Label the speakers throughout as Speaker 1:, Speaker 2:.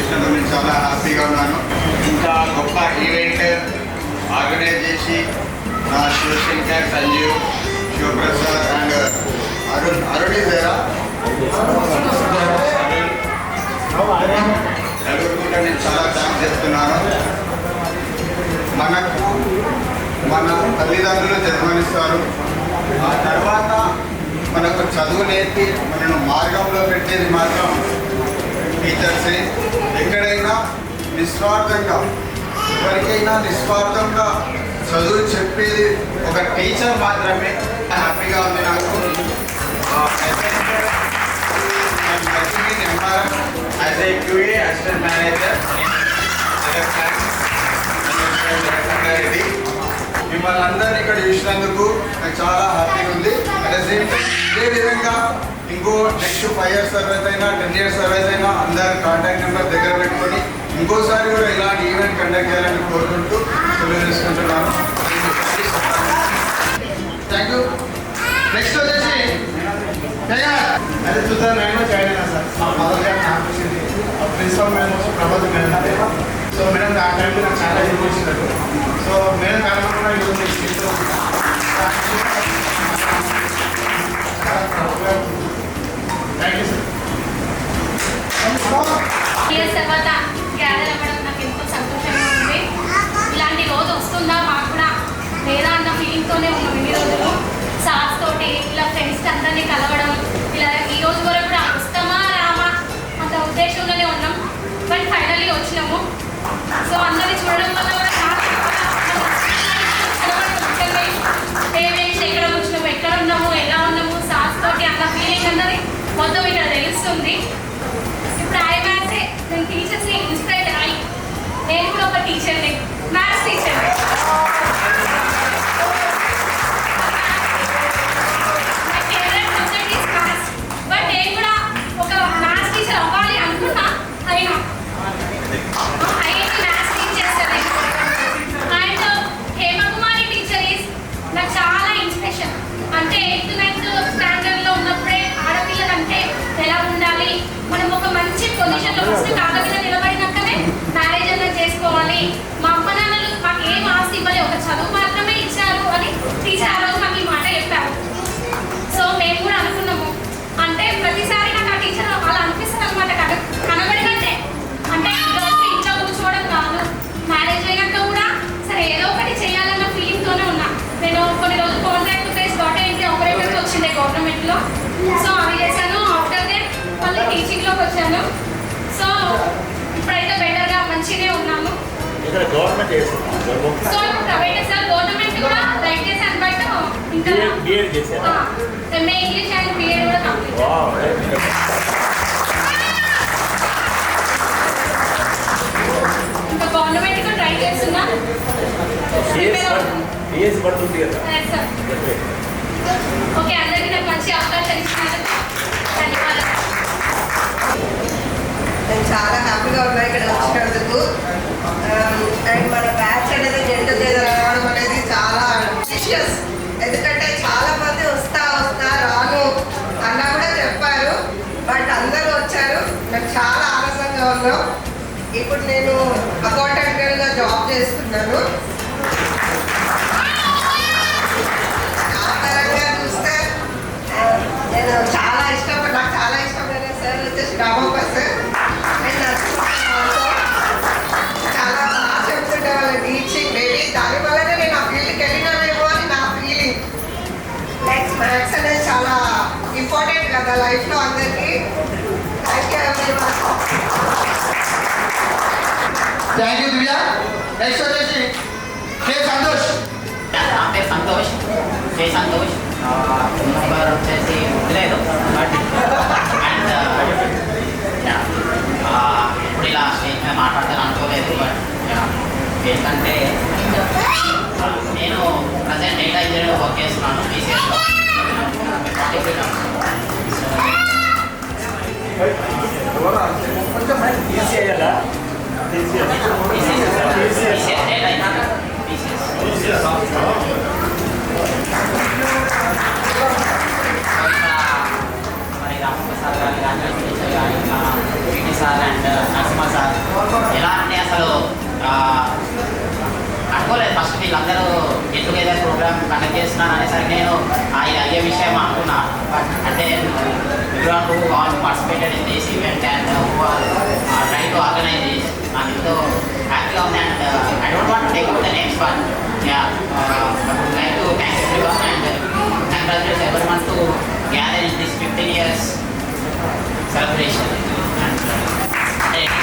Speaker 1: చూసినందుకు నేను చాలా హ్యాపీగా ఉన్నాను. ఇంకా గొప్ప ఈవెంట్ ఆర్గనైజ్ చేసి నా శివశంకర్, సంజీవ్, శివప్రసాద్ అండ్ అరుణ్ ఇదేరా నలుగురు కూడా నేను చాలా థ్యాంక్స్ చెప్తున్నాను. మనకు మన తల్లిదండ్రులు జన్మనిస్తారు, ఆ తర్వాత మనకు చదువు నేర్పి మనను మార్గంలో పెట్టేది మాత్రం టీచర్సే. ఎక్కడైనా నిస్వార్థంగా ఎవరికైనా నిస్వార్థంగా చదువు చెప్పేది ఒక టీచర్ మాత్రమే. హ్యాపీగా ఉంది నాకు. As a QA assistant manager Sangareddy, మిమ్మల్ని అందరినీ ఇక్కడ చూసినందుకు నాకు చాలా హ్యాపీగా ఉంది. అట్ ద సేమ్ టైం ఇదే విధంగా ఇంకో నెక్స్ట్ 5 years సర్వీస్ అయినా 10 years సర్వీస్ అయినా అందరి కాంటాక్ట్ నెంబర్ దగ్గర పెట్టుకొని ఇంకోసారి కూడా ఇలాంటి ఈవెంట్ కండక్ట్ చేయాలని కోరుకుంటూ తెలియజేసుకుంటున్నాను. Thank you. నెక్స్ట్ వచ్చేసి
Speaker 2: అది 2009లో జాయిన్ అయినా సార్. మా మదర్ గారు నాకు వచ్చింది ప్రిన్సిపల్ మేడం వచ్చి ప్రభాత్ మేడం. సో మేడం ఆ టైంలో నాకు చాలా హెల్ప్ వచ్చినారు. సో మేడం కారణంగా ఈరోజు థ్యాంక్ యూ
Speaker 3: సార్. తర్వాత గ్యాదర్ అవ్వడం నాకు ఎంతో సంతోషంగా ఉంది. ఇలాంటి రోజు వస్తుందా మాకు కూడా లేదా అన్న ఫీలింగ్తోనే ఉన్నాం ఇన్ని రోజులు. సార్స్ తోటి ఇలా ఫ్రెండ్స్ అందరినీ కలవడం, ఇలా ఈ రోజు వరకు కూడా వస్తామా రామా అంత ఉద్దేశంలోనే ఉన్నాం. బట్ ఫైనల్లీ వచ్చినాము. సో అందరినీ చూడడం వల్ల కూడా పేరెంట్స్ ఎక్కడ వచ్చినాము, ఎక్కడ ఉన్నాము, ఎలా ఉన్నాము, సార్స్ తోటి అన్న ఫీలింగ్ అన్నది మొత్తం ఇక్కడ తెలుస్తుంది. ఇప్పుడు మ్యాథ్సే నేను టీచర్స్ని ఇన్స్పైర్ అయ్యి నేను కూడా ఒక టీచర్ని, మ్యాథ్స్ టీచర్ని. బట్ నేను కూడా ఒక మ్యాథ్స్ టీచర్ అవ్వాలి అనుకున్నా. అయినా మ్యాథ్స్ టీచ్ చేస్తాను. అండ్ హేమకుమారి టీచర్ ఈజ్ నాకు చాలా ఇన్స్పిరేషన్. అంటే 8th 9th స్టాండర్డ్లో ఉన్నప్పుడే ఆడపిల్లలంటే ఎలా ఉండాలి, మనం ఒక మంచి పొజిషన్లో ఫస్ట్ కాళ్ళ మీద నిలబడినాకనే మ్యారేజ్ అన్న చేసుకోవాలి. మా అమ్మ నాన్నలు మాకు ఏం ఆస్తి ఇవ్వాలి, ఒక చదువు మాత్రమే ఇచ్చారు అని టీచర్ ఆ రోజు మాకు ఈ మాట చెప్పారు. సో మేము కూడా అనుకున్నాము. అంటే ప్రతిసారి నాకు ఆ టీచర్ అలా అనిపిస్తుంది అనమాట. కనబడినట్టే అంటే గర్ల్స్ ఇంట్లో కూర్చోవడం కాదు, మ్యారేజ్ అయినాక కూడా సరే ఏదో ఒకటి చేయాలన్న ఫీలింగ్తోనే ఉన్నా. నేను కొన్ని రోజులు contract base data entry operators వచ్చిండే గవర్నమెంట్లో. సో అవి చేశాను. ఆఫ్టర్ దట్ మళ్ళీ టీచింగ్లోకి వచ్చాను. సో ఇప్పుడైతే బెటర్గా మంచిగానే ఉన్నాము. సో ఇప్పుడు ప్రైవేట్ సార్, గవర్నమెంట్ కూడా రైట్ చేశాను. బట్ ఇంకా ఎంఏ ఇంగ్లీష్ అండ్ బిఎడ్ కూడా కంప్లీట్. ఇంకా గవర్నమెంట్ కూడా ట్రై చేస్తున్నా. ఓకే, అందరికీ నాకు మంచి అవకాశాలు ఇచ్చినందుకు ధన్యవాదాలు.
Speaker 4: నేను చాలా హ్యాపీగా ఉన్నా ఇక్కడ వచ్చినందుకు. అండ్ మన బ్యాచ్ అనేది జెంట్ రావడం అనేది చాలా ప్రెషియస్. ఎందుకంటే చాలా మంది వస్తా రాను అన్న కూడా చెప్పారు. బట్ అందరూ వచ్చారు. నాకు చాలా ఆనందంగా ఉన్నాం. ఇప్పుడు నేను అకౌంటెంట్గా జాబ్ చేస్తున్నాను. ఆ పరంగా చూస్తే నేను చాలా ఇష్టపడి, నాకు చాలా ఇష్టమైన సార్ వచ్చేసి రామప్ప సార్. చాలా బాగా చెప్తుంటే వాళ్ళ టీచింగ్ మేబీ దానివల్లనే నేను ఆ ఫీల్డ్కి వెళ్ళినానేమో అని నా ఫీలింగ్. మ్యాథ్స్ అనేది చాలా ఇంపార్టెంట్ కదా లైఫ్లో అందరికీ. Thank you everyone.
Speaker 1: Thank you Divya. Next వచ్చేసి సంతోష్.
Speaker 5: నా పేరు సంతోష్, సంతోష్. నెంబర్ వచ్చేసి లేదు. అండ్ ఇప్పుడు ఇలా స్టేజ్ మీద మాట్లాడతాను అనుకోలేదు. బట్ ఏంటంటే నేను ప్రజెంట్ డేటా ఇంజనీర్ వర్క్ చేస్తున్నాను బీసీఎస్లో. డేటా చేస్తున్నాను అనేసరికి నేను అయ్యే విషయం అనుకున్నా. బట్ అంటే everyone who all participated in this event and who are trying to organize this, I'm so happy of that. And I don't want to take out the names, but yeah, I would like to thank everyone and congratulate everyone to gather in this 15 years celebration. And thanks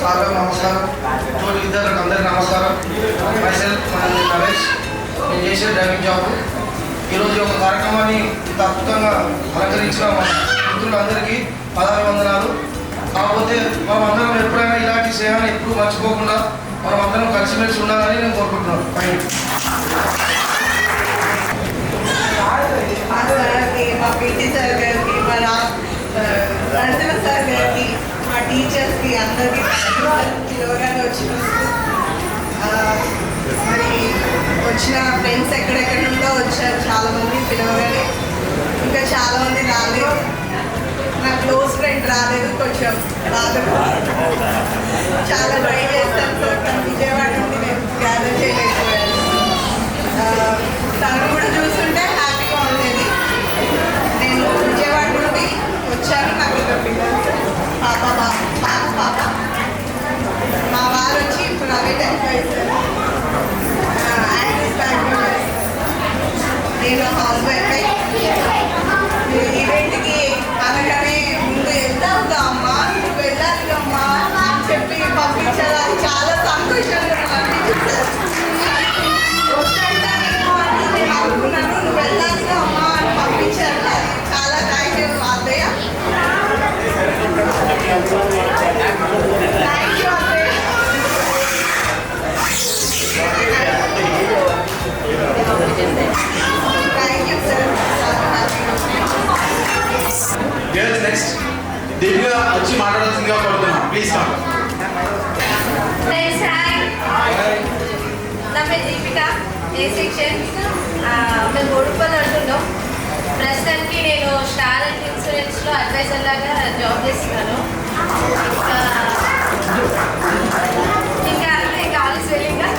Speaker 2: sir నమస్కారం, తోటి విద్యార్థులకు అందరికీ నమస్కారం. Myself Naresh, నేను చేసే driving job. ఈరోజు ఒక కార్యక్రమాన్ని ఇంత అద్భుతంగా అలంకరించిన మన మిత్రులందరికీ పదాభివందనాలు. కాకపోతే మనం అందరం ఎప్పుడైనా ఇలాంటి సేవను ఎప్పుడు మర్చిపోకుండా మనం అందరం కలిసిమెలిసి ఉండాలని నేను కోరుకుంటున్నాను.
Speaker 4: మా పీటీ సార్ గారికి, మన రంజన సార్ గారికి, మా టీచర్స్కి అందరికీ పిలవగానే వచ్చినందుకు, మరి వచ్చిన ఫ్రెండ్స్ ఎక్కడెక్కడ నుండో వచ్చారు చాలామంది పిలవగానే. ఇంకా చాలామంది రాలేదు. నా క్లోజ్ ఫ్రెండ్ రాలేదు, కొంచెం బాధగా. చాలా ట్రై చేస్తాను సార్, కానీ విజయవాడ నుండి నేను గ్యాదర్ చేయలేకపోయాను. తను కూడా చూస్తుంటే హ్యాపీగా ఉండేది. నేను విజయవాడ నుండి వచ్చాను, నాకు ఒక పిల్లలు పాప మా వారు వచ్చి ఇప్పుడు ప్రైవేట్ ఎంప్లాయీస్, యాక్సిస్ బ్యాంక్లో చేస్తారు. నేను హౌస్ వైఫ్. ఈవెంట్కి అనగానే ముందు వెళ్తావుగా అమ్మా, నువ్వు వెళ్ళాలి అమ్మా అని చెప్పి పంపించారు. అది చాలా సంతోషంగా అనిపించారు. నేను అనుకున్నాను, నువ్వు వెళ్ళాలిగా అమ్మా అని పంపించారు. అది చాలా థ్యాంక్ యూ అత్తయ్య. థ్యాంక్ యూ అత్తయ్య. Thank you sir.
Speaker 2: నెక్స్ట్ దివ్య వచ్చి మాట్లాడాల్సిందిగా కోరుతున్నాం. Please come.
Speaker 3: ఫ్రెండ్స్ హాయ్, నా పేరు దీపిక, ఏ సెక్షన్. మేము గొడుపల్లి అంటున్నాం. ప్రస్తుతానికి నేను స్టార్ హెల్త్ ఇన్సూరెన్స్లో అడ్వైజర్ లాగా జాబ్ చేస్తున్నాను. ఇంకా కాలేజ్ వెళ్ళిగా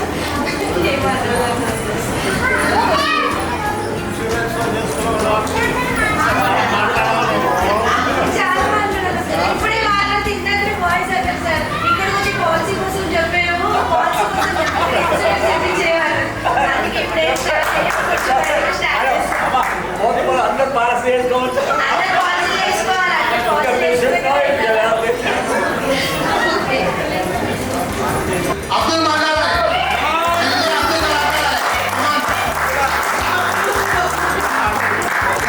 Speaker 3: చాలా మాట్లాడాలి సార్. ఇప్పుడే మాట్లాడితే ఇందరినీ బాయ్స్ అన్నారు సార్. ఇక్కడ వచ్చి పాలసీ కోసం చెప్పాము, పాలసీ కోసం చెప్పించేవారు. అందుకే ఇప్పుడే స్టార్ట్ చేస్తాం. అందరూ పాలసీ చేసుకోవాలి, అందరూ పాలసీ చేసుకోవాలి.
Speaker 1: అబ్దుల్ మాట్లాడాలి.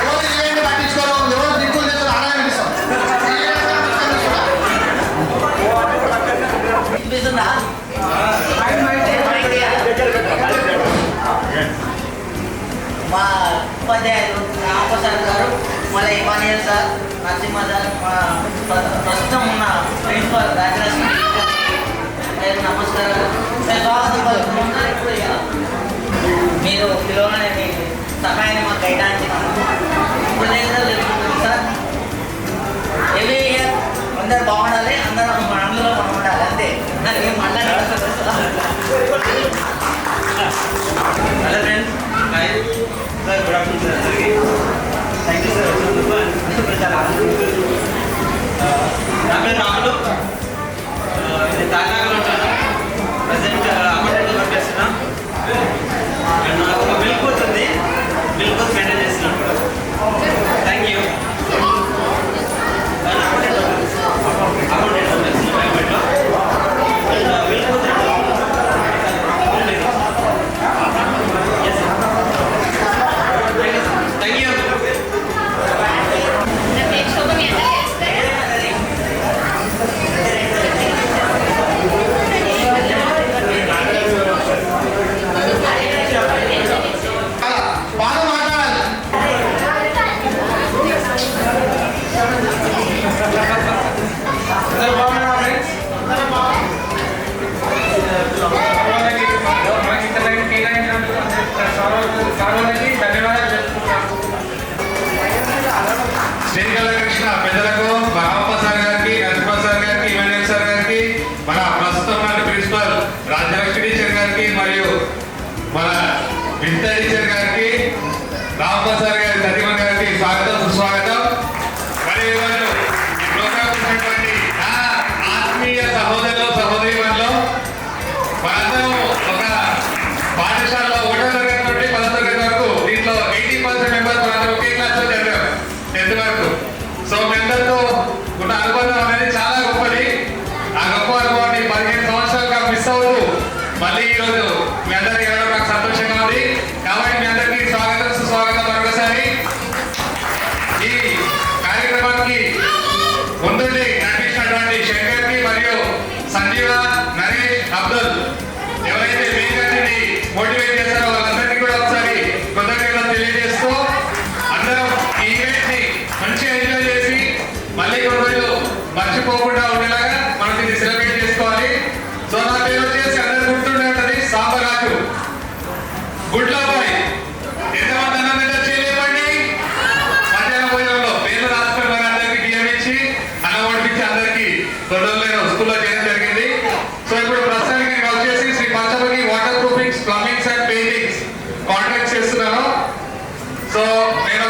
Speaker 1: ఎవరు ఈవెంట్ పట్టించుకోరు, ఎవరు దిక్కులు చేస్తారు, ఆడ వినిపిస్తాం.
Speaker 5: మా ఉపాధ్యాయులు రామప్రసాద్ గారు, మళ్ళీ ఇమానియల్ సార్, నరసింహ సార్, మా ప్రస్తుతం ఉన్న ప్రిన్సిపల్ రాజలక్ష్మి గారికి నమస్కారాలు. మీరు పిలవగానే మీ సమయాన్ని మాకు కేటాయించినందుకు కృతజ్ఞతలు తెలుపుతున్నాం సార్. ఎవ్రీ ఇయర్ అందరు బాగుండాలి, అందరూ అందులో మనం ఉండాలి, అంతే. నాకు ఏం మాట్లాడాలి.
Speaker 6: Hello friends, hi sir, good afternoon sir అందరికీ. థ్యాంక్ యూ సార్ వచ్చినందుకు. చాలా నా పేరు రాములు, నేను తాజాగా ఉంటాను. ప్రజెంట్ అకౌంటెంట్గా వర్క్ చేస్తున్నా. అండ్ నాకు ఒక మిల్క్ కోచ్ ఉంది, మిల్క్ కోచ్ మెయింటైన్ చేస్తున్నాను. Thank you. అకౌంటెంట్ ప్రైవేట్లో మిల్క్ కోచ్ థ్యాంక్ యూ.
Speaker 3: నా పేరు శోభ, మీ అందరికీ తెలుసు.
Speaker 7: కావాలని ధన్యవాదాలు తెలుపుతున్నాను.
Speaker 8: శ్రీకళ కృష్ణ పెద్దలకు రామప్ప సార్ గారికి, నరసింహ సార్ గారికి, ఇమాన్యుయల్ సార్ గారికి, మన ప్రస్తుతం ఉన్న ప్రిన్సిపల్ రాజలక్ష్మి టీచర్ గారికి మరియు మన వినిత టీచర్ గారికి, రామప్ప సార్ గారి సతీమణి గారికి స్వాగతం సుస్వాగతం. మరియు ఈరోజు ఈ ప్రోగ్రాం ఉన్నటువంటి నా ఆత్మీయ సహోదరులు సహోదరీమణులు మనందరం ఒక పాఠశాలలో 1వ తరగతి నుండి 10వ తరగతి వరకు దీంట్లో 80% మెంబర్స్ మనందరం ఒకే క్లాస్లో చదివాం 10th వరకు. సో మీ అందరితో ఉన్న అనుబంధం అనేది చాలా గొప్పది. ఆ గొప్ప అనుభవాన్ని 15 సంవత్సరాలుగా మిస్ అవుతూ మళ్ళీ ఈరోజు మీ అందరికీ వెళ్ళడం నాకు సంతోషంగా ఉంది. కాబట్టి మీ అందరికీ స్వాగతం సుస్వాగతం మరొకసారి. ఈ కార్యక్రమానికి ముందుండి నడిపించినటువంటి శంకర్కి మరియు సంజీవ, నరేష్, అబ్దుల్ ఎవరైతే మీకంటే మోటివేట్ చేస్తారో వాళ్ళందరికీ కూడా ఒకసారి కృతజ్ఞతలు తెలియజేస్తూ అందరం ఈ ఈవెంట్ ని మంచిగా ఎంజాయ్ చేసి మళ్ళీ కొన్ని రోజులు మర్చిపోకుండా ఉండేలాగా మనం దీన్ని సెలబ్రేట్ చేసుకోవాలి. సో నా పేరు వచ్చేసి అందరూ గుర్తుండే ఉంటుంది సాంబరాజు గుడ్లబాయ్. ఎంతమంది అన్నం చేయలేమండి? మధ్యాహ్నం భోజనంలో పేర్లు రాసుకుని మరి అందరికీ బియ్యం ఇచ్చి అన్నం వడ్డించి అందరికీ కొన్ని రోజులు స్కూల్లో చేయడం జరిగింది. సో ఇప్పుడు ప్రస్తుతానికి నేను వచ్చేసి Shri Panchamukhi waterproofings, plumbings and paintings contract చేస్తున్నాను. సో నేను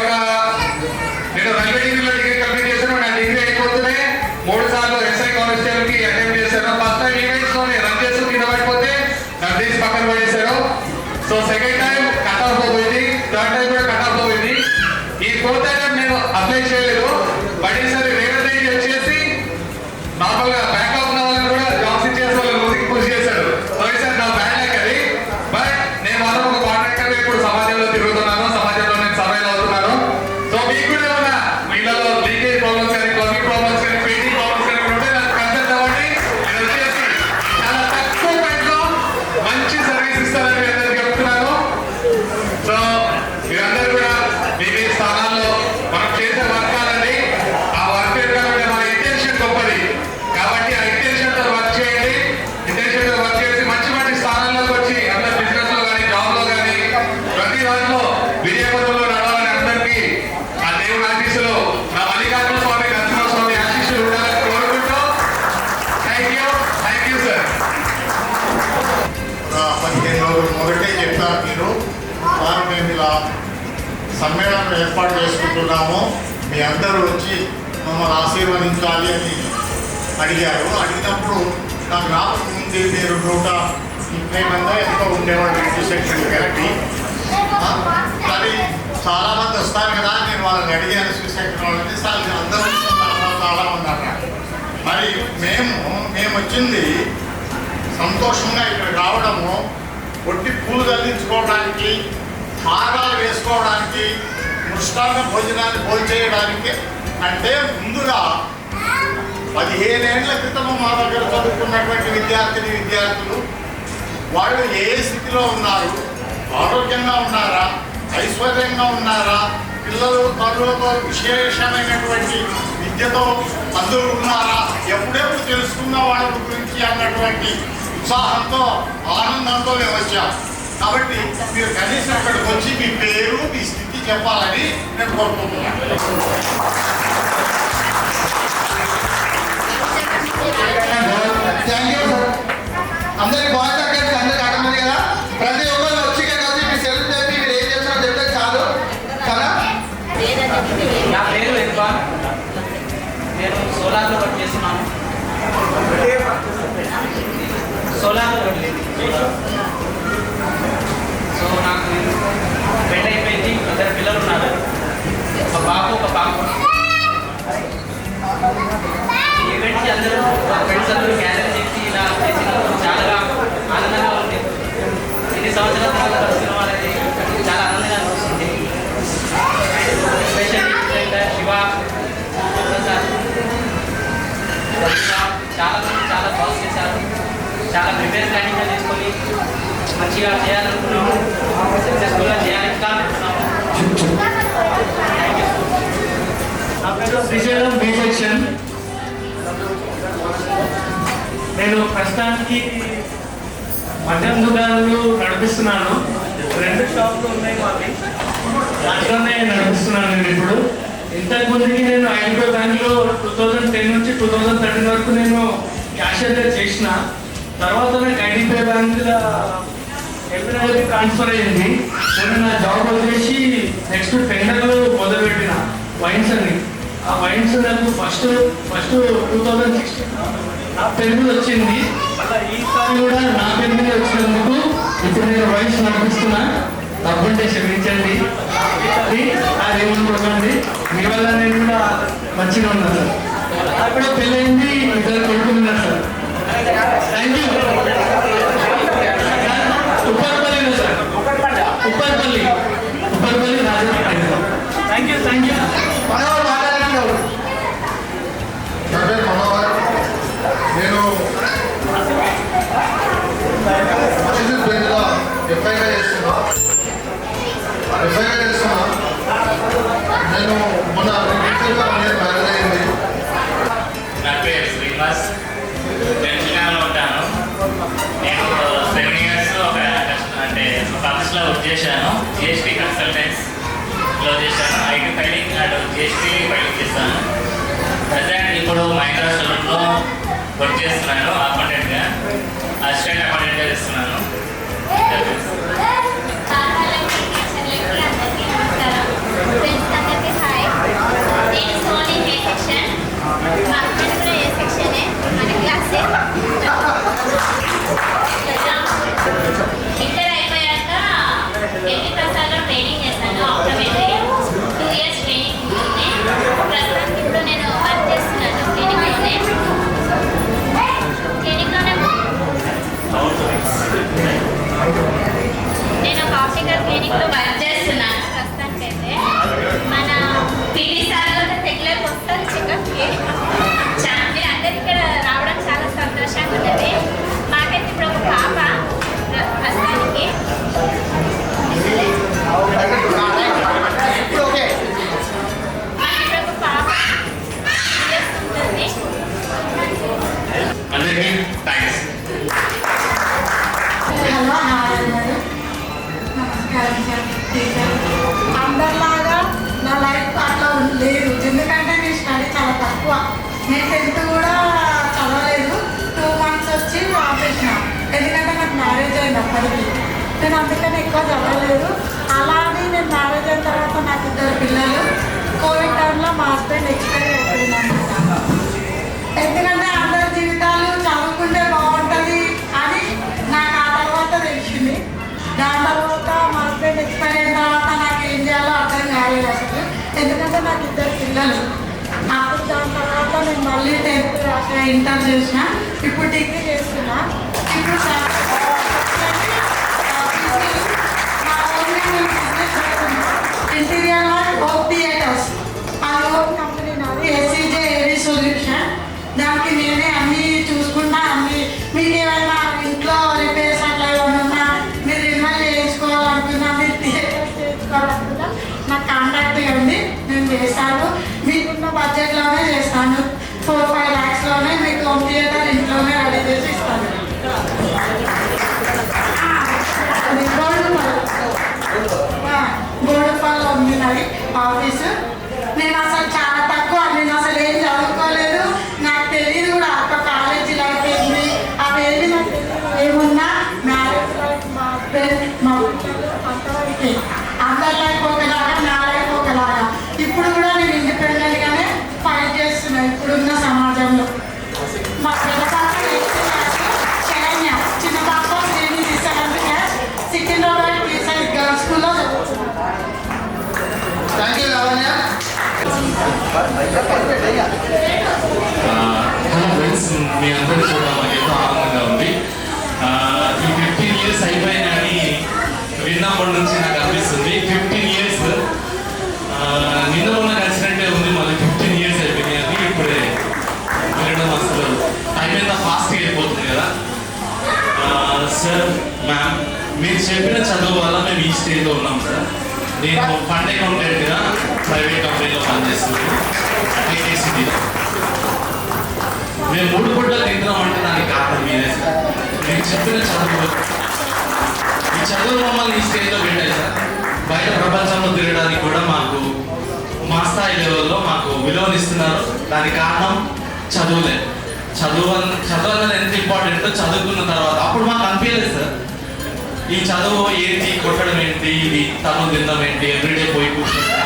Speaker 8: రైల్వే డిగ్రీలో డిగ్రీ కంప్లీట్ చేశాను. నా డిగ్రీ అయిపోతూనే 3 సార్లు ఎస్ఐ కానిస్టేబుల్ కి అటెంప్ట్ చేశాను. ఫస్ట్ టైం ఈవెంట్స్ లోనే రన్ చేస్తూ కింద పడిపోతే నా తీసి పక్కన పడేశారు. So second time cut off లో పోయింది, థర్డ్ టైం కూడా కట్ ఆఫ్ లో పోయింది. ఈ 4th టైం నేను అప్లై చేయలేదు. బట్ ఈసారి రేవంత్ రెడ్డి వచ్చేసి నార్మల్ గా బ్యాంక్ ఆఫ్ ఉన్న వాళ్ళని కూడా జాబ్స్ ఇచ్చేసి వాళ్ళని ముందుకు పుష్ చేశాడు. సో ఈసారి నా బ్యాడ్ లక్ అది. బట్ నేను మాత్రం ఒక కాంట్రాక్టర్ ఇప్పుడు సమాజంలో తిరుగుతున్నాను, సమాజంలో నేను సర్వైవ్ అవుతున్నాను. సో మీకు కూడా ఏమన్నా మీ ఇళ్లలో లీకేజ్ ప్రాబ్లమ్స్ కానీ, ప్లంబింగ్ ప్రాబ్లమ్స్ కానీ, పెయింటింగ్ ప్రాబ్లమ్స్ కానీ ఉంటే నాకు కన్సల్ట్ అవ్వండి. నేను వచ్చేసి చాలా తక్కువ టైంలో మంచి సర్వీస్ ఇస్తానని మీ అందరికీ చెప్తున్నాను. సో మీరందరూ కూడా మీ మీ స్థానాల్లో మనం చేసే వర్క్ కాదండి. ఆ వర్క్ ఎందుకంటే మన ఇంటెన్షన్ గొప్పది. కాబట్టి ఆ ఇంటెన్షన్ తో వర్క్ చేయండి. ఇంటెన్షన్ తో వర్క్ చేసి మంచి మంచి స్థానాల్లోకి వచ్చి అందరు బిజినెస్ లో కానీ, జాబ్ లో కానీ, ప్రతి దాంట్లో విజయపథంలో నడవాలని అందరికీ ఆ దేవుడి ఆశీస్సులు, నా మల్లికార్జున స్వామి, నరసింహ స్వామి ఆశీస్సులు ఉండాలని కోరుకుంటూ థ్యాంక్ యూ సార్.
Speaker 9: 15 రోజులు మొదటే చెప్పారు మీరు. వారు మేము ఇలా సమ్మేళనం ఏర్పాటు చేసుకుంటున్నాము, మీ అందరూ వచ్చి మమ్మల్ని ఆశీర్వదించాలి అని అడిగారు. అడిగినప్పుడు నాకు రాకముందు మీరు 130 మంది ఎంతో ఉండేవాళ్ళు సెక్షన్ కలిపి. కానీ చాలామంది వస్తారు కదా, నేను వాళ్ళని అడిగాను సెక్షన్ వాళ్ళని. అందరూ చాలామంది అన్నారు. మరి మేము వచ్చింది సంతోషంగా ఇక్కడ రావడము, ఒట్టి పూలు తల్లించుకోవడానికి, హారాలు వేసుకోవడానికి, మృష్టాన్న భోజనాన్ని భోంచేయడానికి. అంటే ముందుగా 15 ఏళ్ల క్రితం మా దగ్గర చదువుకున్నటువంటి విద్యార్థులు వాళ్ళు ఏ స్థితిలో ఉన్నారు, ఆరోగ్యంగా ఉన్నారా, ఐశ్వర్యంగా ఉన్నారా, పిల్లలు తల్లులతో విశేషమైనటువంటి విద్యతో అందరూ ఉన్నారా, ఎప్పుడెప్పుడు తెలుసుకున్న వాళ్ళ గురించి అన్నటువంటి ఉత్సాహంతో ఆనందంతో మేము వచ్చాం. కాబట్టి మీరు కనీసం అక్కడికి వచ్చి మీ పేరు, మీ స్థితి చెప్పాలని నేను కోరుకుంటున్నాను.
Speaker 1: Thank you sir. అందరికి బాగా కలిసి అందరికి అర్థమైంది కదా. ప్రతి ఒక్కరు వచ్చి కలిసి మీ సెల్ఫ్ చెప్పి మీరు ఏం చేస్తారో చెప్తే చాలు కదా.
Speaker 6: నా పేరు ఇర్ఫాన్. నేను సోలార్లో వర్క్ చేస్తున్నాను. సో నాకు పెళ్ళి అయిపోయింది, 2 పిల్లలు ఉన్నారు, ఒక బాబు ఒక పాప. ఈ ఈవెంట్కి అందరూ ఫ్రెండ్స్ అందరూ గ్యాదర్ చేసి ఇలా చేసినప్పుడు చాలా ఆనందంగా ఉంది. ఇన్ని సంవత్సరాల తర్వాత కలిసిన వాళ్ళకి చాలా ఆనందంగా అనిపిస్తుంది. స్పెషల్లీ శివ చాలా బాగా చేశారు. చాలా ప్రిపేర్ ప్లానింగ్గా చేసుకొని మంచిగా చేయాలనుకున్నాము, సక్సెస్ఫుల్గా చేయాలి అనుకుంటున్నాము.
Speaker 7: నా పేరు శ్రీశైలం బి సెక్షన్. నేను ప్రస్తుతానికి మద్యం దుకాణాలు నడిపిస్తున్నాను. 2 షాపులు ఉన్నాయి మాకు. అట్లనే నడుస్తున్నాను నేను ఇప్పుడు. ఇంతకుముందుకి నేను ఐడిబిఐ బ్యాంక్లో 2010 నుంచి 2013 వరకు నేను క్యాషియర్ చేసిన. తర్వాత నాకు ఐడిబిఐ బ్యాంకులో ఎంప్లాయీ ట్రాన్స్ఫర్ అయ్యింది. నేను నా జాబ్ వదిలేసి నెక్స్ట్ టెండర్లు మొదలుపెట్టిన వైన్స్ అని. ఆ వైన్స్ నాకు ఫస్ట్ 2016 నా పేరు మీద వచ్చింది. అలా ఈసారి కూడా నా పేరు మీద వచ్చినందుకు ఇప్పుడు నేను వైన్స్ నడిపిస్తున్నా. తప్పంటే క్షమించండి, అదేమనుకోకండి. మీ వల్ల నేను కూడా మంచిగా ఉన్నాను సార్. నాకు కూడా పెళ్ళైంది, 2 కొడుకులు ఉన్నారు సార్. Thank you. ఉప్పర్పల్లిలో sir, Upparpally Rajapeta. Thank you.
Speaker 9: నా పేరు మనోహర్. నేను మసీద్ బెంచ్లో ఎఫ్ఐగా చేస్తున్నా. నేను మొన్న మ్యారేజ్ అయింది.
Speaker 10: నా పేరు శ్రీనివాస్. నేను చిన్నలో ఉంటాను. నేను 7 years ఒక ఆఫీస్లో వర్క్ చేశాను. జిఎస్టీ కన్సల్టెంట్స్లో చేశాను. IT filing and GST filing చేస్తాను. ప్రజెంట్ ఇప్పుడు మహీంద్రా షోరూంలో వర్క్ చేస్తున్నాను. అకౌంటెంట్గా, అసిస్టెంట్ అకౌంటెంట్గా చేస్తున్నాను.
Speaker 3: ఫ్రెండ్స్ అందరికీ హాయ్. నేను సోనీ ఏ సెక్షన్, మా హస్బెండ్ కూడా ఏ సెక్షనే, మన క్లాసే. ఇంటర్ అయిపోయాక ఎన్ని ప్రసాద్లో ట్రైనింగ్ చేశాను. ఆటోమేటిక్ 2 years ట్రైనింగ్ ఉంటుంది. ప్రస్తుతానికి ఇప్పుడు నేను వర్క్ చేస్తున్నాను క్లినిక్లోనే. నేను ఒక ఆప్టికల్ క్లినిక్లో వర్క్ చేస్తున్నాను ప్రస్తుతానికైతే. మన పీటీ సార్ కూడా రెగ్యులర్గా వస్తారు చెకప్కి. మీరు అందరు ఇక్కడ రావడం చాలా సంతోషంగా ఉన్నది. మాకైతే ఇప్పుడు ఒక పాప ప్రస్తుతానికి. మాకు ఇప్పుడు ఒక పాప చేస్తుంటుంది.
Speaker 10: అందరికీ థ్యాంక్స్.
Speaker 11: హలో, హాయ్ అందరూ. నమస్కారం సార్, టీచర్. అందరిలాగా నా లైఫ్ అట్లా లేదు. ఎందుకంటే నేను స్టడీ చాలా తక్కువ. నేను 10th కూడా చదవలేదు. 2 months వచ్చి ఆపేసిన. ఎందుకంటే నాకు మ్యారేజ్ అయింది అప్పటికి. నేను అందుకని ఎక్కువ చదవలేదు. అలానే నేను మ్యారేజ్ అయిన తర్వాత నాకు 2 పిల్లలు. కోవిడ్ టైంలో మా హస్బెండ్ ఎక్స్పైర్ అయిపోయింది. ఎందుకంటే అందరి జీవితాలు చదువుకుంటే బాగుంటుంది అని నాకు ఆ తర్వాత తెలిసింది. దాని తర్వాత మా హస్బెండ్ ఎక్స్పైర్ అయిన తర్వాత నాకు ఏం చేయాలో అర్థం కాలేదు అసలు. ఎందుకంటే నాకు 2 పిల్లలు. అప్పుడు దాని తర్వాత నేను మళ్ళీ 10th రాసిన, ఇంటర్ చేసిన, ఇప్పుడు డిగ్రీ చేస్తున్నా. ఇప్పుడు ఇంటీరియర్ హోమ్ థియేటర్స్, ఆ హోమ్ కంపెనీ నాది. ఎస్సీజే ఏవి సొల్యూషన్. దానికి నేనే అన్నీ చూసుకుంటా. అన్నీ మీకు ఏమైనా ఇంట్లో రిపేర్స్ అట్లా ఏమైనా ఉన్నా, మీరు రిమైల్ చేయించుకోవాలనుకున్నా, మీరు థియేటర్స్ చేయించుకోవాలనుకున్నా నాకు కాంటాక్ట్ ఇవ్వండి, నేను చేస్తాను. మీకున్న బడ్జెట్లోనే చేస్తాను. 4-5 lakhsలోనే మీకు హోమ్ థియేటర్ ఇంట్లోనే రెడీ చేసి ఇస్తాను. గోడుపల్లిలో ఉంది నాది ఆఫీసు. నేను అసలు చాలా తక్కువ, నేను అసలు ఏం చదువుకోలేదు. నాకు తెలియదు కూడా అక్క కాలేజీ లైఫ్ ఏంటి అవేమి నాకు తెలియదు. ఏమున్నా మ్యారేజ్ లైఫ్, మా హస్బెండ్, మా పిల్లలు అంతవరకే. అందరి లైఫ్ ఒకలాగా, నా లైఫ్ ఒకలాగా. ఇప్పుడు కూడా నేను ఇండిపెండెంట్గానే ఫైట్ చేస్తున్నాను ఇప్పుడున్న సమాజంలో. మా పెద్ద పాప 8th class, శరణ్య. చిన్న పాప శ్రీనిధి 7th class, సికింద్రాబాద్ టీసైజ్ గర్ల్స్ స్కూల్లో చదువుతున్నాను.
Speaker 2: Thank you Lavanya.
Speaker 8: Hello friends, మీ అందరూ చూడడం మాకు ఎంతో ఆనందంగా ఉంది. ఈ 15 years అయిపోయినా అని విన్నప్పటి నుంచి నాకు అనిపిస్తుంది. 15 years నిన్న మొన్న కలిసినట్టే ఉంది. మళ్ళీ 15 years అయిపోయినాయి అని ఇప్పుడే వినడం అసలు టైం ఎంత ఫాస్ట్గా అయిపోతుంది కదా. సార్, మ్యామ్, మీరు చెప్పిన చదువు వల్ల మేము ఈ స్టేజ్లో ఉన్నాం సార్. నేను ఫండ్ అకౌంటెంట్గా ప్రైవేట్ కంపెనీలో పనిచేస్తున్నాను, ఐటీసీలో. మేము 3 పూటలు తింటున్నాం అంటే దానికి కారణం మీరే సార్. మీరు చెప్పిన చదువు, ఈ
Speaker 7: చదువు మమ్మల్ని ఈ స్టేజ్లో పెట్టాయి సార్. బయట ప్రపంచంలో తిరగడానికి కూడా మాకు మా స్థాయి లెవెల్లో మాకు విలువనిస్తున్నారు. దానికి కారణం చదువులే. చదువు అన్నది ఎంత ఇంపార్టెంటో చదువుకున్న తర్వాత అప్పుడు మాకు అనిపించలేదు సార్, ఈ చదువు ఏంటి, కొట్టడం ఏంటి, ఇది తను తినడం ఏంటి, ఎవ్రీడే పోయి కూర్చోడం,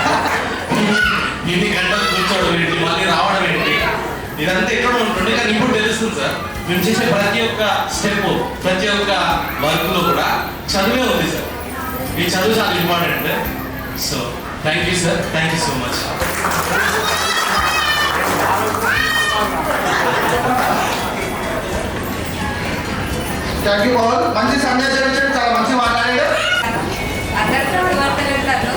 Speaker 7: ఇన్ని గంటలు కూర్చోవడం ఏంటి, మళ్ళీ రావడం ఏంటి, ఇదంతా ఎక్కడ ఉంటుండే. కానీ ఇప్పుడు తెలుస్తుంది సార్, మేము చేసే ప్రతి ఒక్క స్టెప్, ప్రతి ఒక్క వర్క్లో కూడా చదువే ఉంది సార్. ఈ చదువు చాలా important. So thank you sir, thank you so much.
Speaker 1: Thank you Pavan. మంచి సందేశం ఇచ్చాడు, చాలా మంచి మాట్లాడాడు.
Speaker 4: అందరితో మాట్లాడతాను.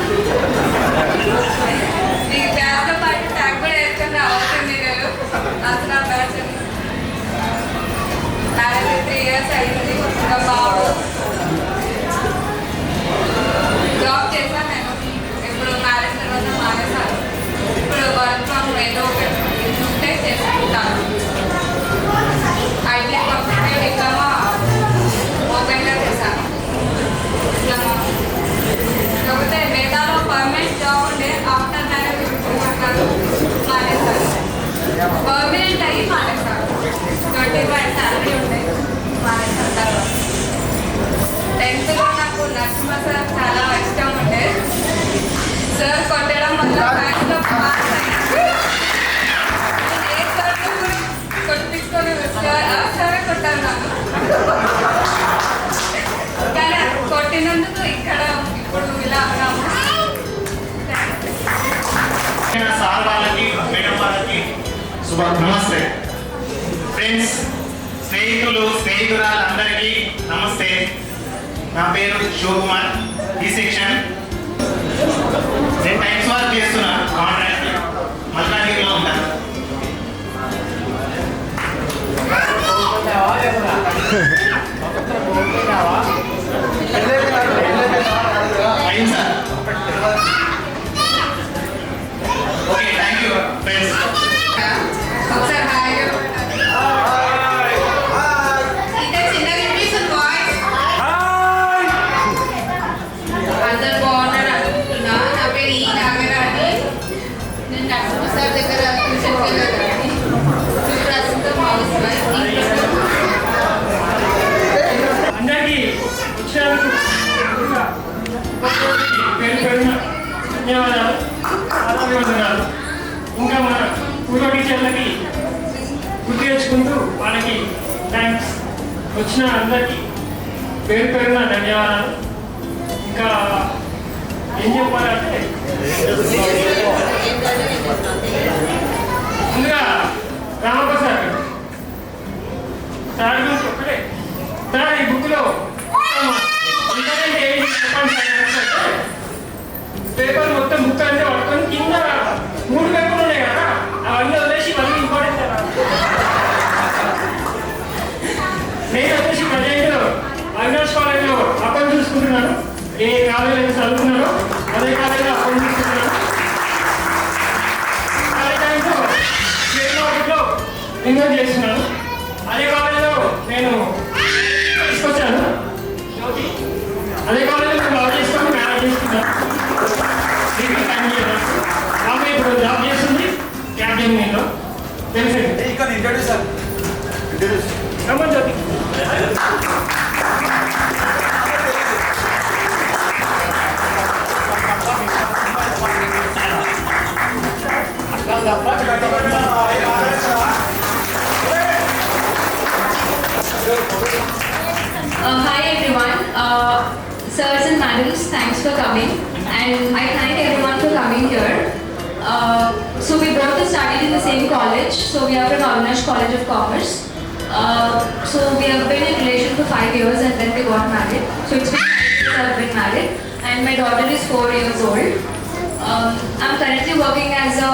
Speaker 4: ఈ బ్యాచ్తో పాటు ట్యాగ్ కూడా వేసుకొని రావాల్సింది నేను. అసలు ఆ బ్యాచ్ మ్యారేజ్ 3 years అయింది. ఇంకా బాబు జాబ్ చేశాను నేను. ఇప్పుడు మ్యారేజ్ తర్వాత మానేశాను. ఇప్పుడు వర్క్ ఫ్రమ్ ఏదో ఒకటి ఉంటే చేసుకుంటాను. ఐటీ కంప్యూటర్ డిప్లొమా ఓపెన్గా చేశాను. కాకపోతే వేదాలో పర్మనెంట్ జాబ్ ఉండే ఆఫ్టర్ మ్యారేజ్ మానేశాను. పర్మనెంట్ అయ్యి మానేశాను. 25 శాలరీ ఉండే మానేశాను. తర్వాత 10th నాకు నరసింహ సార్ చాలా ఇష్టం ఉండే. సార్ కొట్టడం వల్ల బ్యాంక్లో పాస్ అయ్యాను. ఏ సార్ కూడా కొట్టించుకొని సరే కొట్టాను నాకు. కానీ కొట్టినందుకు ఇక్కడ ఇప్పుడు ఇలా ఉన్నాము.
Speaker 10: సార్ వాళ్ళకి, మేడం వాళ్ళకి నమస్తే. ఫ్రెండ్స్, స్నేహితులు, స్నేహితురాలందరికీ నమస్తే. నా పేరు శివకుమార్. ఈ సెక్షన్ నేను టైమ్స్ వర్క్ చేస్తున్నా. కాంట్రాక్ట్ మల్కాజ్గిరిలో ఉంటాను. అయింది sir. Okay, thank you friends.
Speaker 4: ఒకసారి హాయ్ ఇంకా చిన్నగా వినిపిస్తుంది వాయిస్. అందరు బాగున్నారు అనుకుంటున్నా. నా పేరు ఈ నాగరాణి. నేను నరసింహ సార్ దగ్గర ట్యూషన్ వెళ్ళాను. ప్రస్తుతం హౌస్ వైఫ్.
Speaker 7: అందరికీ వచ్చినందుకు పేరు పేరున ధన్యవాదాలు, అభివందనాలు. ఇంకా మన పూర్వ టీచర్లకి గుర్తు తెచ్చుకుంటూ వాళ్ళకి థ్యాంక్స్. వచ్చిన అందరికీ పేరు పేరున ధన్యవాదాలు. ఇంకా ఏం చెప్పాలంటే, ముందుగా రామప్రసాద్ గారు సార్ గురించి ఒక్కటే. సార్ ఈ బుక్లో పేపర్ మొత్తం బుక్ అంటే పట్టుకొని కింద 3 పేపర్లు ఉన్నాయి కదా, అవన్నీ వదిలేసి మళ్ళీ ఇంపార్టెంట్ కదా. నేను వచ్చేసి ప్రజెంట్ అవినాష్ కాలేజ్లో అకౌంట్ చూసుకుంటున్నాను. ఏ కాలేజీలో అయితే చదువుతున్నానో అదే కాలేజీలో అకౌంట్ చూసుకుంటున్నాను. అదే టైంలో షేర్ మార్కెట్లో ఇన్వెస్ట్ చేస్తున్నాను. అదే కాలేజీలో నేను తీసుకొచ్చాను జ్యోతి. అదే కాలేజీలో నేను లవ్ చేసుకొని మ్యారేజ్ చేసుకున్నాను. డిగ్రీ టైం చేయడం ఆమె ఇప్పుడు జాబ్ చేస్తుంది క్యాబినెట్లో. తెలిసింది
Speaker 1: ఇక్కడ ఇంట్రడ్యూస్ సార్.
Speaker 7: రమ్మని జ్యోతి.
Speaker 12: Hi everyone, sirs and madams, thanks for coming, and I thank everyone for coming here. So we both studied in the same college, so we are from Avinash College of Commerce. So we have been in relation for 5 years and then we got married. So it's been 5 years I've been married and my daughter is 4 years old. I'm currently working as a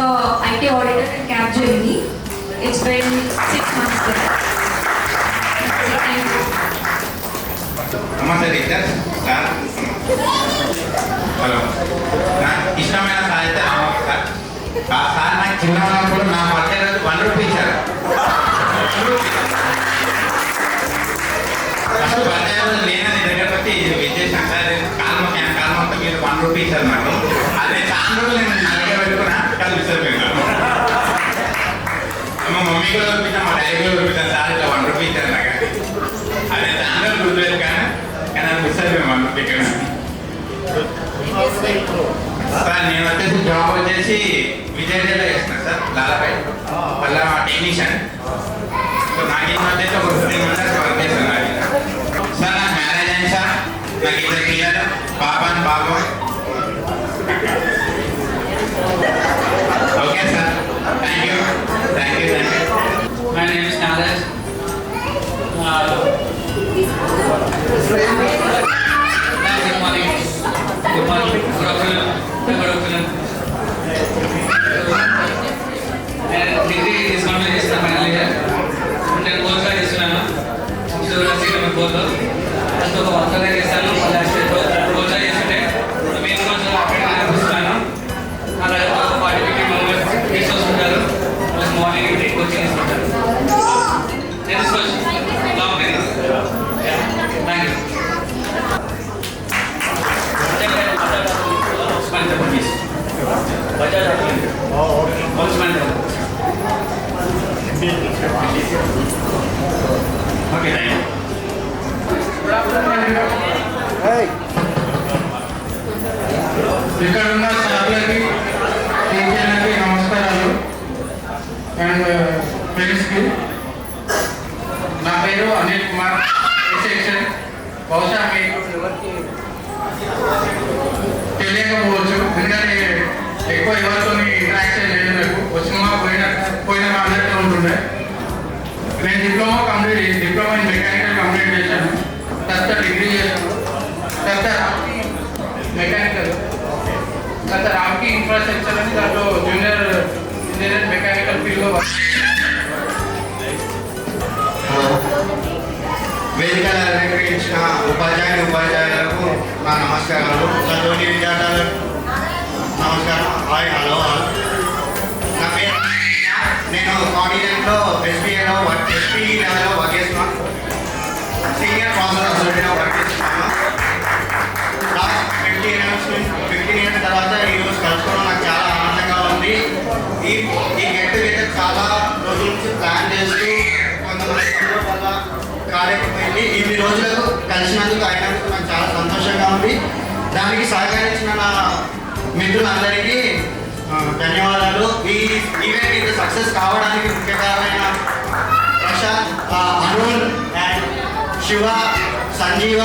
Speaker 12: IT auditor in Capgemini. It's been 6 months there. Thank you.
Speaker 8: నమస్తే teacher sir. Hello, నాకు ఇష్టమైన sir అయితే Ramappa sir. ఆ sir నాకు చిన్నప్పుడు నా birthday రోజు 1 rupee ఇచ్చారు. ఫస్ట్ బర్త్డే రోజు నేను నీ దగ్గరకు వచ్చి విజయశాంతి మీరు 1 రూపీ ఇచ్చారు నాకు. అదే చాలా రోజులు నేను నా దగ్గర పెట్టుకున్నా కానీ విసిరిపోయినాను. మా మమ్మీ కూడా చూపించాను, మా డాడీ కూడా చూపించాను, సార్ ఇట్లా 1 రూపీ ఇచ్చారు నాకు. అదే చాలా రోజులు గుర్తులేదు కానీ అది విసిరిపోయాను 1 రూపీ ఇక్కడ. సార్ నేను వచ్చేసి జాబ్ వచ్చేసి విజయవాడలో చేస్తున్నాను సార్, లాలాబాయ్ వాళ్ళ టెక్నీషియన్. సో నాకు ఈ మధ్య ఒక 15 మంత్స్ వర్క్ చేస్తాను. సార్ నాకు మ్యారేజ్ అయింది సార్, నాకు 2 పిల్లలు, పాప and Babu. Okay sir, thank you.
Speaker 7: My name is Naresh. Good morning. Good morning. Good afternoon. Good afternoon. నేను డిగ్రీ తీసుకొని చేస్తాను ఫైనల్ ఇయర్. నేను కోర్సుగా చేస్తున్నాను కోర్సు. ఫస్ట్ ఒక వర్క్గా చేస్తాను, కోర్సుగా చేస్తుంటే మెయిన్ కోర్సు అక్కడ నేర్పిస్తున్నాను. అలాగే 40-50 మెంబర్స్ టీచర్స్ ఉంటారు, మార్నింగ్ ఈవినింగ్ కోచింగ్ ఇస్తుంటారు. తెలుసుకోవచ్చు thank you.
Speaker 10: Okay thank you.
Speaker 2: ఇక్కడ ఉన్న సార్లకి టీచర్లకి నమస్కారాలు అండ్ ఫ్రెండ్స్కి. నా పేరు అనిల్ కుమార్ సెక్షన్. బహుశా మీకు ఎవరికి తెలియకపోవచ్చు, ఎందుకంటే ఎక్కువ ఎవరితో ఇంటరాక్షన్ లేదు. నాకు వచ్చిన పోయిన అందరితో ఉంటుండే. నేను డిప్లొమా ఇన్ మెకానికల్ కంప్లీట్ చేశాను. తర్వాత డిగ్రీ చేశాను. తర్వాత మెకానికల్, తర్వాత రామ్కి ఇన్ఫ్రాస్ట్రక్చర్ అని దాంట్లో జూనియర్ ఇంజనీర్ మెకానికల్ ఫీల్డ్లో
Speaker 1: వేదికలు అలంకరించిన ఉపాధ్యాయులకు నా నమస్కారాలు. నా తోటి విద్యార్థులకు నమస్కారం. Hi, hello. నా పేరు నేను కాంటినెంట్లో ఎస్పీఏలో ఎస్పీ లెవెల్లో వర్క్ చేస్తున్నాను. సీనియర్ ప్రాసెస్ అథారిటీలో వర్క్ చేస్తున్నాను. లాస్ట్ 15 ఇయర్స్ తర్వాత ఈరోజు కలుసుకోవడం నాకు చాలా ఆనందంగా ఉంది. ఈ గెట్ టుగెదర్ చాలా రోజుల నుంచి ప్లాన్ చేస్తూ కొంతమంది వల్ల కాలేకపోయింది. ఇన్ని రోజులకు కలిసినందుకు అయినందుకు నాకు చాలా సంతోషంగా ఉంది. దానికి సహకరించిన నా మిత్రులందరికీ ధన్యవాదాలు. ఈ ఈవెంట్ ఇంత సక్సెస్ కావడానికి ముఖ్య కారణమైన ప్రశాంత్, అరుణ్ అండ్ శివ, సంజీవ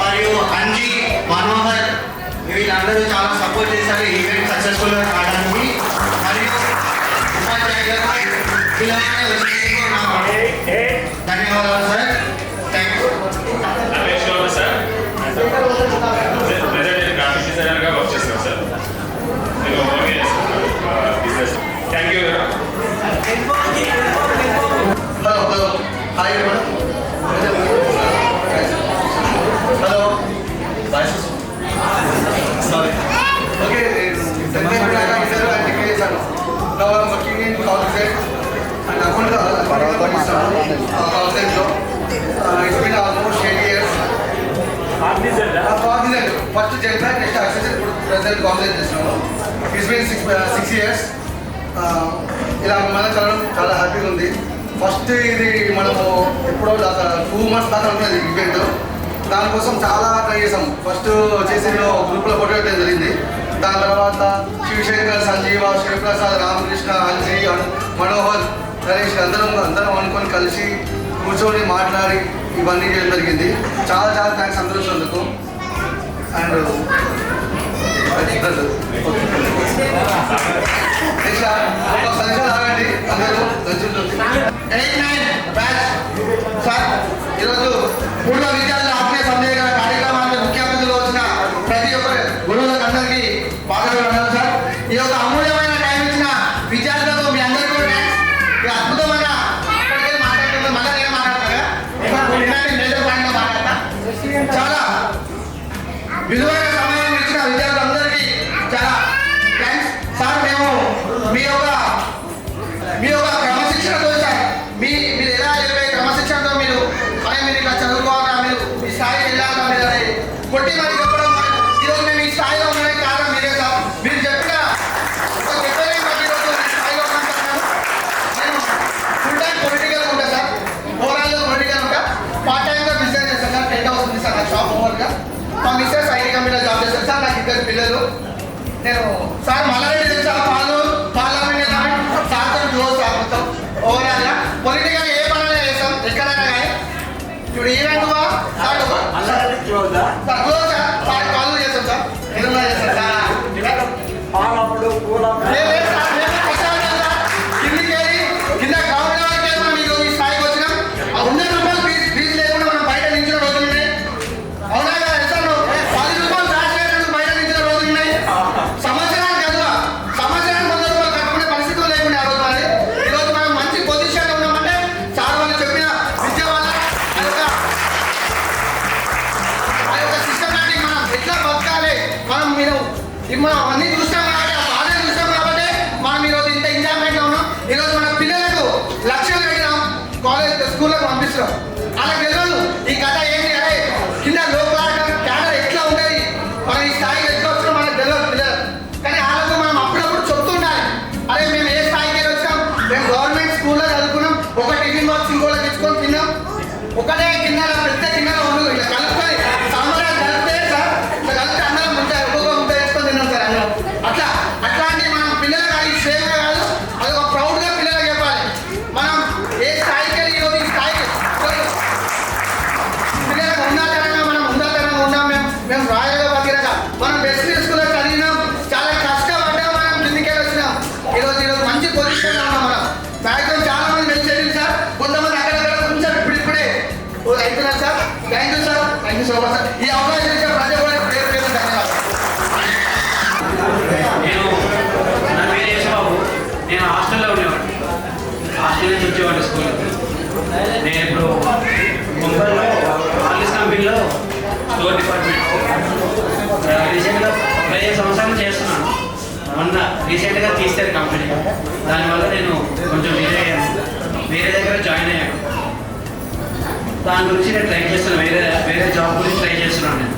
Speaker 1: మరియు అంజీ, మనోహర్ వీళ్ళందరూ చాలా సపోర్ట్ చేశారు ఈవెంట్ సక్సెస్ఫుల్గా కావడానికి. మరియు ఉపాధ్యాయులకు పిల్లలనే వచ్చినందుకు నాకు ధన్యవాదాలు సార్. Thank you.
Speaker 10: నా పేరు శోభ సార్. ప్రెజెంట్ గ్రాఫిక్ డిజైనర్గా వర్క్ చేస్తాను సార్. నేను ఓకే చేస్తాను business. Thank you.
Speaker 1: Hello. Hi madam. Hello. Sorry. Okay, working in college and account కాలేజ్లో it's been almost 8 years. First general next access ఇప్పుడు present college చేస్తున్నాను. It's been 6 years. ఇలా మన చాలా హ్యాపీగా ఉంది. ఫస్ట్ ఇది మనము ఎప్పుడో 2 months దాకా ఉంటుంది ఈవెంట్. దానికోసం చాలా ట్రై చేసాం. ఫస్ట్ వచ్చేసి గ్రూప్లో ఫోటో పెట్టడం జరిగింది. దాని తర్వాత శివశంకర్, సంజీవ, శ్రీప్రసాద్, రామకృష్ణ, అంజీ, మనోహర్, నరేష్ అందరం అనుకొని కలిసి కూర్చొని మాట్లాడి ఇవన్నీ చేయడం జరిగింది. చాలా చాలా థ్యాంక్స్ అందరూ వచ్చినందుకు. అండ్ ఆగండి అందరూ సార్. ఈరోజు పూర్వ విద్యార్థుల ఆత్మీయ సందేహ కార్యక్రమానికి ముఖ్య అతిథులు వచ్చిన ప్రతి ఒక్కరు గురువులకు అందరికీ పాల్గొన్నారు సార్. ఈ యొక్క అమూల్యమైన టైం ఇచ్చిన విద్యార్థులకు మీ అందరికీ అద్భుతమైన మాట్లాడుతున్నారు. మళ్ళీ నేను మాట్లాడతాను, మేజర్ పాయింట్గా మాట్లాడతా. చాలా విలువైన సమయం ఇచ్చిన విద్యార్థులందరికీ చాలా థ్యాంక్స్ సార్. మేము మీ యొక్క క్రమశిక్షణతో సార్ మీరు ఎలా చెప్పే క్రమశిక్షణతో మీరు ఇట్లా చదువుకోవాలా, మీరు ఈ స్థాయికి వెళ్ళాలా, మీరు కొట్టి మరి చెప్పడం. ఈరోజు మేము ఈ స్థాయిలో
Speaker 2: మా మిస్సెస్ ఐటీ కంపెనీలో జాబ్ చేస్తారు సార్. నాకు 2 పిల్లలు. నేను సార్ మల్లారెడ్డి తెలుసా, పార్లమెంట్ సార్తో క్లోజ్ సార్. మొత్తం ఓవరాల్గా పొలిటికల్ ఏ పనులు చేస్తాం ఎక్కడైనా కానీ. ఇప్పుడు ఈవెంట్ క్లోజ్ సార్ కాల్ చేస్తాం సార్. ఏదన్నా చేస్తాం సార్. కిందికి వెళ్ళి కింద గ్రౌండ్ లెవెల్కి వెళ్ళి మీకు ఈ స్థాయికి వచ్చినాం. ఆ 100 రూపాయలు ఫీజు లేకుండా మనం బయట నించిన రోజులు ఉన్నాయి. అవునా కదా సార్? 10 రూపాయలు రాసేటప్పుడు బయట నించిన రోజులు ఉన్నాయి. సంవత్సరానికి చదువు సంవత్సరానికి 100 రూపాయలు కట్టుకునే పరిస్థితులు లేకుండా ఆ రోజు మరి. ఈరోజు మనం మంచి పొజిషన్లో ఉన్నామంటే సార్ వాళ్ళు చెప్పిన విద్య వల్ల ఆ యొక్క సిస్టమేటిక్ మనం ఎట్లా బతకాలి మనం అన్ని చూస్తాం కాబట్టి ఆ బాధలు చూస్తాం కాబట్టి మనం ఈరోజు ఇంత ఎంజాయ్మెంట్లో ఉన్నాం. ఈరోజు మన పిల్లలకు లక్ష్యాలు పెట్టినాం, కాలేజ్ స్కూళ్ళకు పంపిస్తున్నాం. అలా తెలియదు ఈ కథ ఏంటి, అరే కింద లోపల క్యాడర్ ఎట్లా ఉంటుంది, మనం ఈ స్థాయికి ఎట్లా వచ్చినాం మనకు తెలియదు పిల్లలు. కానీ వాళ్ళకు మనం అప్పుడప్పుడు చెప్తుండాలి, అరే మేము ఏ స్థాయికి వచ్చాం, మేము గవర్నమెంట్ స్కూల్లో చదువుకున్నాం, ఒక టిఫిన్ బాక్స్ ఇంకోళ్ళకి ఇచ్చుకొని తిన్నాం, ఒకటే గిన్నెల పెద్ద గిన్నెలో ఉండదు, ఇట్లా కలుపుకొని సాంబార్ కలిపితే సార్ ఇట్లా కలిపితే అందరం ముద్ద ఒక్కొక్క ముద్ద వేసుకొని తిన్నాం సార్ అందరం. అట్లాంటి మనం పిల్లలకు అది సేఫ్గా కాదు, అది ఒక ప్రౌడ్గా పిల్లలకు చెప్పాలి. మనం ఏ స్థాయికి వెళ్ళి ఈరోజు ఈ స్థాయికి పిల్లలకు ఉన్నతరంగా మనం ఉన్నతరంగా ఉన్నాం. మేము రాయలుగా బతిరగా మనం బెస్ట్ స్కూల్లో చదివినాం, చాలా కష్టపడ్డా మనం కిందికి వెళ్ళి వచ్చినాం. ఈరోజు మంచి పొజిషన్లో ఉన్నాం. మనం మ్యాక్సిమం చాలా మంది వెళ్ళి చదివింది సార్, కొంతమంది అక్కడక్కడ కొంచెం ఇప్పుడిప్పుడే అవుతున్నారు sir. Thank you sir, thank you so much sir. ఈ అవకాశం ఇచ్చిన ప్రజలు కూడా పేరు ధన్యవాదాలు.
Speaker 6: నా పేరు యేసుబాబు. నేను హాస్టల్లో ఉండేవాడిని. హాస్టల్ నుంచి వచ్చేవాడిని స్కూల్కి. నేను ఇప్పుడు ముంబైలో ఆర్లిస్ కంపెనీలో స్టోర్ డిపార్ట్మెంట్ రీసెంట్గా 15 సంవత్సరాలు చేస్తున్నాను. మొన్న రీసెంట్గా తీస్తారు కంపెనీ. దానివల్ల నేను కొంచెం వేరే దగ్గర జాయిన్ అయ్యాను. దాని గురించి నేను ట్రై చేస్తున్నాను, వేరే జాబ్ గురించి ట్రై చేస్తున్నాను నేను.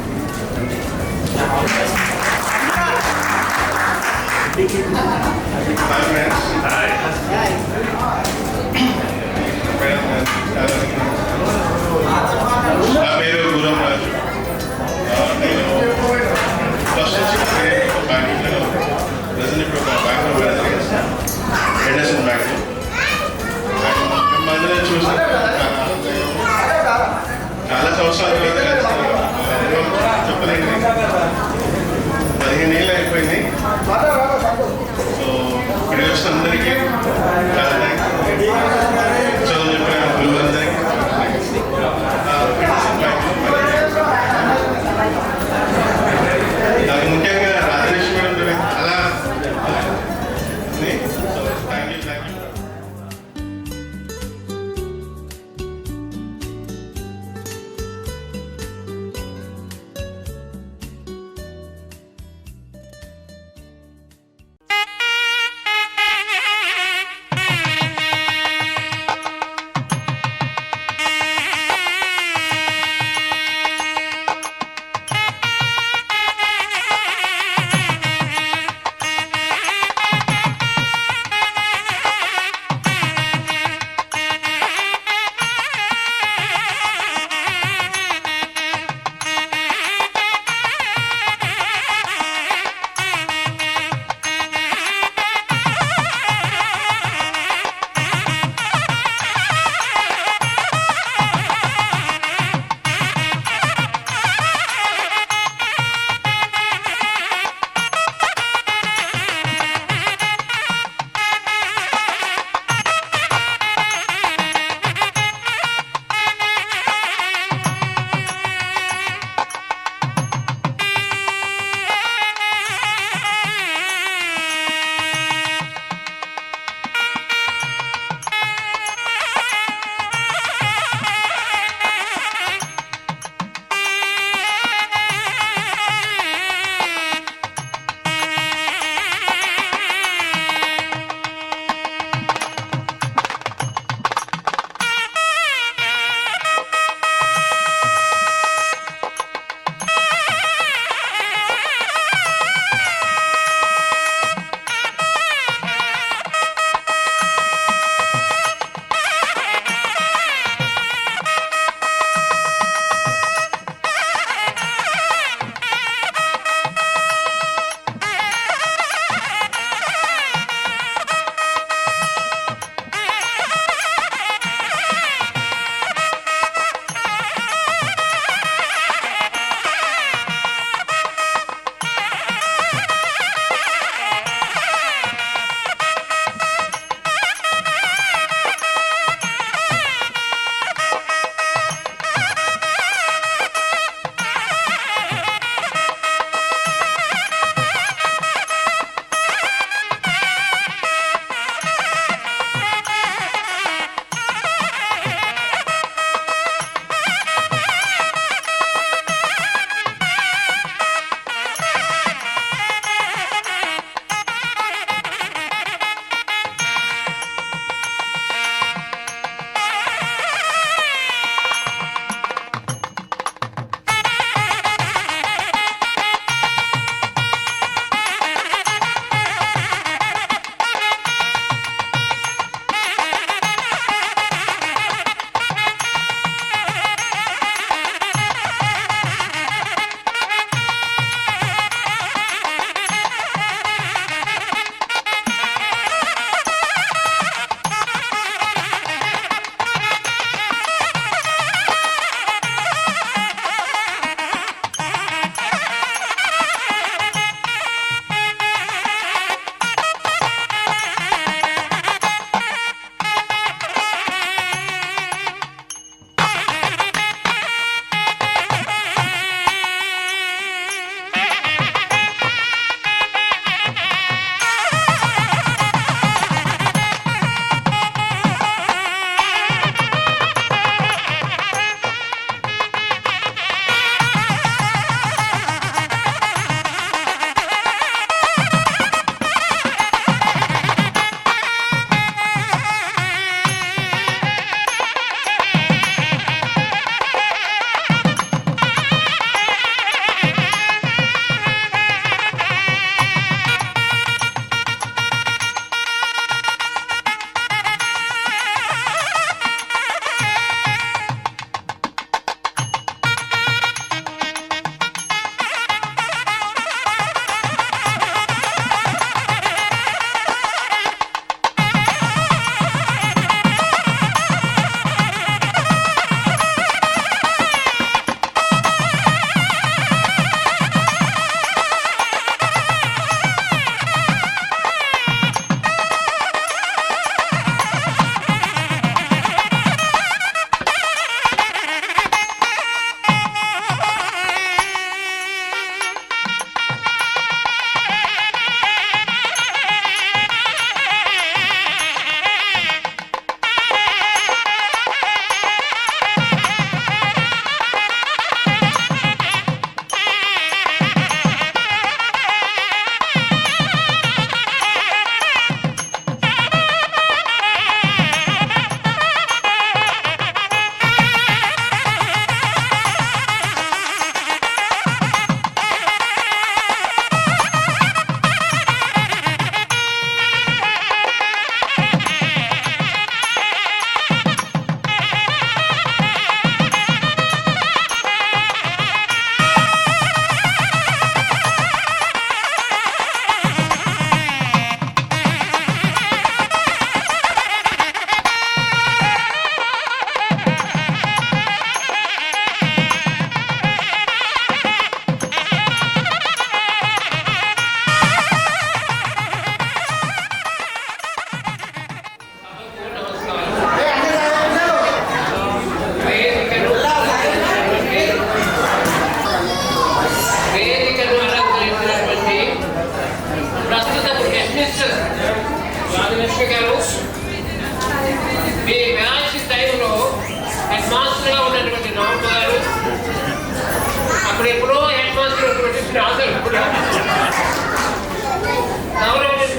Speaker 9: నా పేరు గురం రాజు. నేను ఫస్ట్ నుంచి బ్యాంకింగ్లో ప్రజెంట్ ఇప్పుడు ఒక బ్యాంక్లో మేనేజర్ హెండర్సన్ బ్యాంక్లో. మిమ్మల్ని చూసాను చాలా సంవత్సరాలు చెప్పలేండి, 15 ఏళ్ళు అయిపోయింది. సో ఇక్కడికి వచ్చిన అందరికీ చాలా థ్యాంక్స్. చదువు చెప్పిన గురువులందరికీ నాకు ముఖ్యంగా రాజలక్ష్మి మేడం అలా థ్యాంక్ యూ.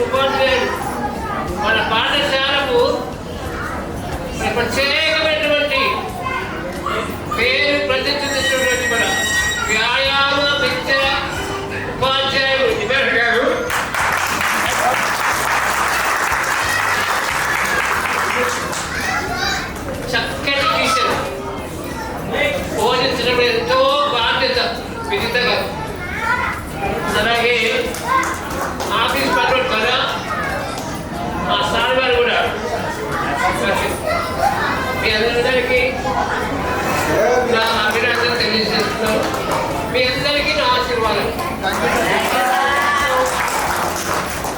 Speaker 13: ఉపాధ్యాయులు మన పాఠశాలకు ప్రత్యేకమైనటువంటి పేరు ప్రసిద్ధి తెచ్చినటువంటి మన వ్యాయామ విద్య ఉపాధ్యాయులు నివేద్ గారు చక్కటి టీచర్ బోధించడం ఎంతో బాధ్యత విదితగా. అలాగే ఆఫీస్ పనులు కదా ఆ సార్ గారు కూడా మీ అందరికీ నా అభినందన తెలియజేస్తున్నాను. మీ అందరికీ నా ఆశీర్వాదం.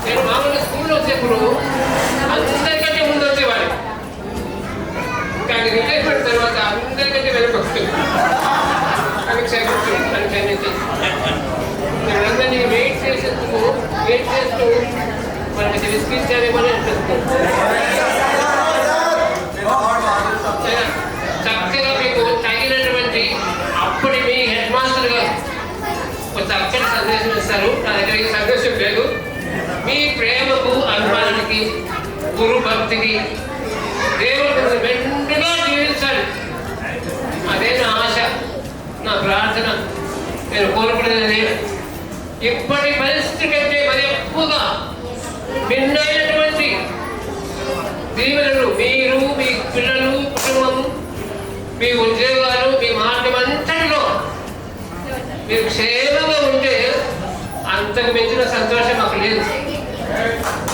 Speaker 13: నేను మామూలుగా స్కూల్లో వచ్చేప్పుడు అందరికంటే ముందు వచ్చేవాడు, కానీ రిటైర్మెంట్ తర్వాత అందరికంటే వెనక్కి వస్తుంది. అది క్షమించండి. అందరినీ వెయిట్ చేసేందుకు వెయిట్ చేస్తూ మనకి తెలిసిపించారేమని అనిపిస్తుంది. చక్కగా మీకు తగినటువంటి అప్పటి మీ హెడ్ మాస్టర్ గారు ఒక చక్కటి సందేశం ఇస్తారు. నా దగ్గర ఈ సందేశం లేదు. మీ ప్రేమకు అభిమానానికి గురు భక్తికి దేవుడు మెండుగా జీవించాలి. అదే నా ఆశ, నా ప్రార్థన. నేను కోరుకునేది ఇప్పటి పరిస్థితి కంటే మరి ఎక్కువగా భిన్నమైనటువంటి దీవెనలు మీరు, మీ పిల్లలు, కుటుంబము, మీ ఉద్యోగాలు, మీ మార్గం అంతటిలో మీరు క్షేమంగా ఉంటే అంతకు మించిన సంతోషం మాకు లేదు.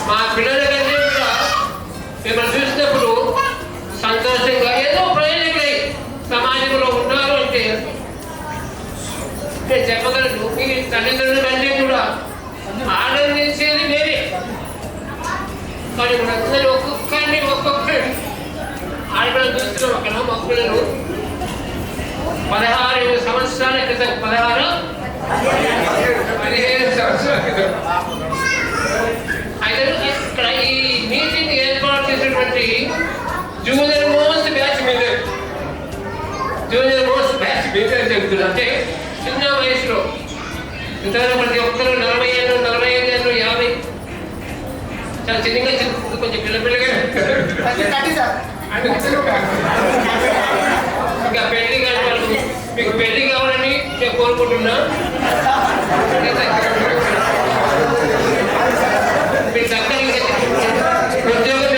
Speaker 13: మా పిల్లల కంటే కూడా మిమ్మల్ని చూసినప్పుడు సంతోషంగా ఏదో ప్రయోజకులై సమాజంలో ఉన్నారు అంటే నేను చెప్పగలను. మీ తల్లిదండ్రుల కంటే కూడా ఆనందించేది నేనే. కానీ మనందరూ ఒక్కొక్కరిని ఆడపిల్లలు చూస్తున్నాం. అక్కడ మగపిల్లలు 16 సంవత్సరాల క్రితం 15 సంవత్సరాల క్రితం అయితే ఇక్కడ ఈ మీటింగ్ ఏర్పాటు చేసినటువంటి జూనియర్ మోస్ట్ బ్యాచ్ మీద చెబుతున్నారు. అంటే చిన్న వయసులో ఇంతవరకు ప్రతి ఒక్కరు 40 ఏళ్ళు, 45 ఏళ్ళు, 50 చాలా చిన్నగా కొంచెం పిల్లగా ఇంకా పెళ్లి కాని వాళ్ళు మీకు పెళ్లి కావాలని నేను కోరుకుంటున్నా. మీకు చక్కగా ఉద్యోగం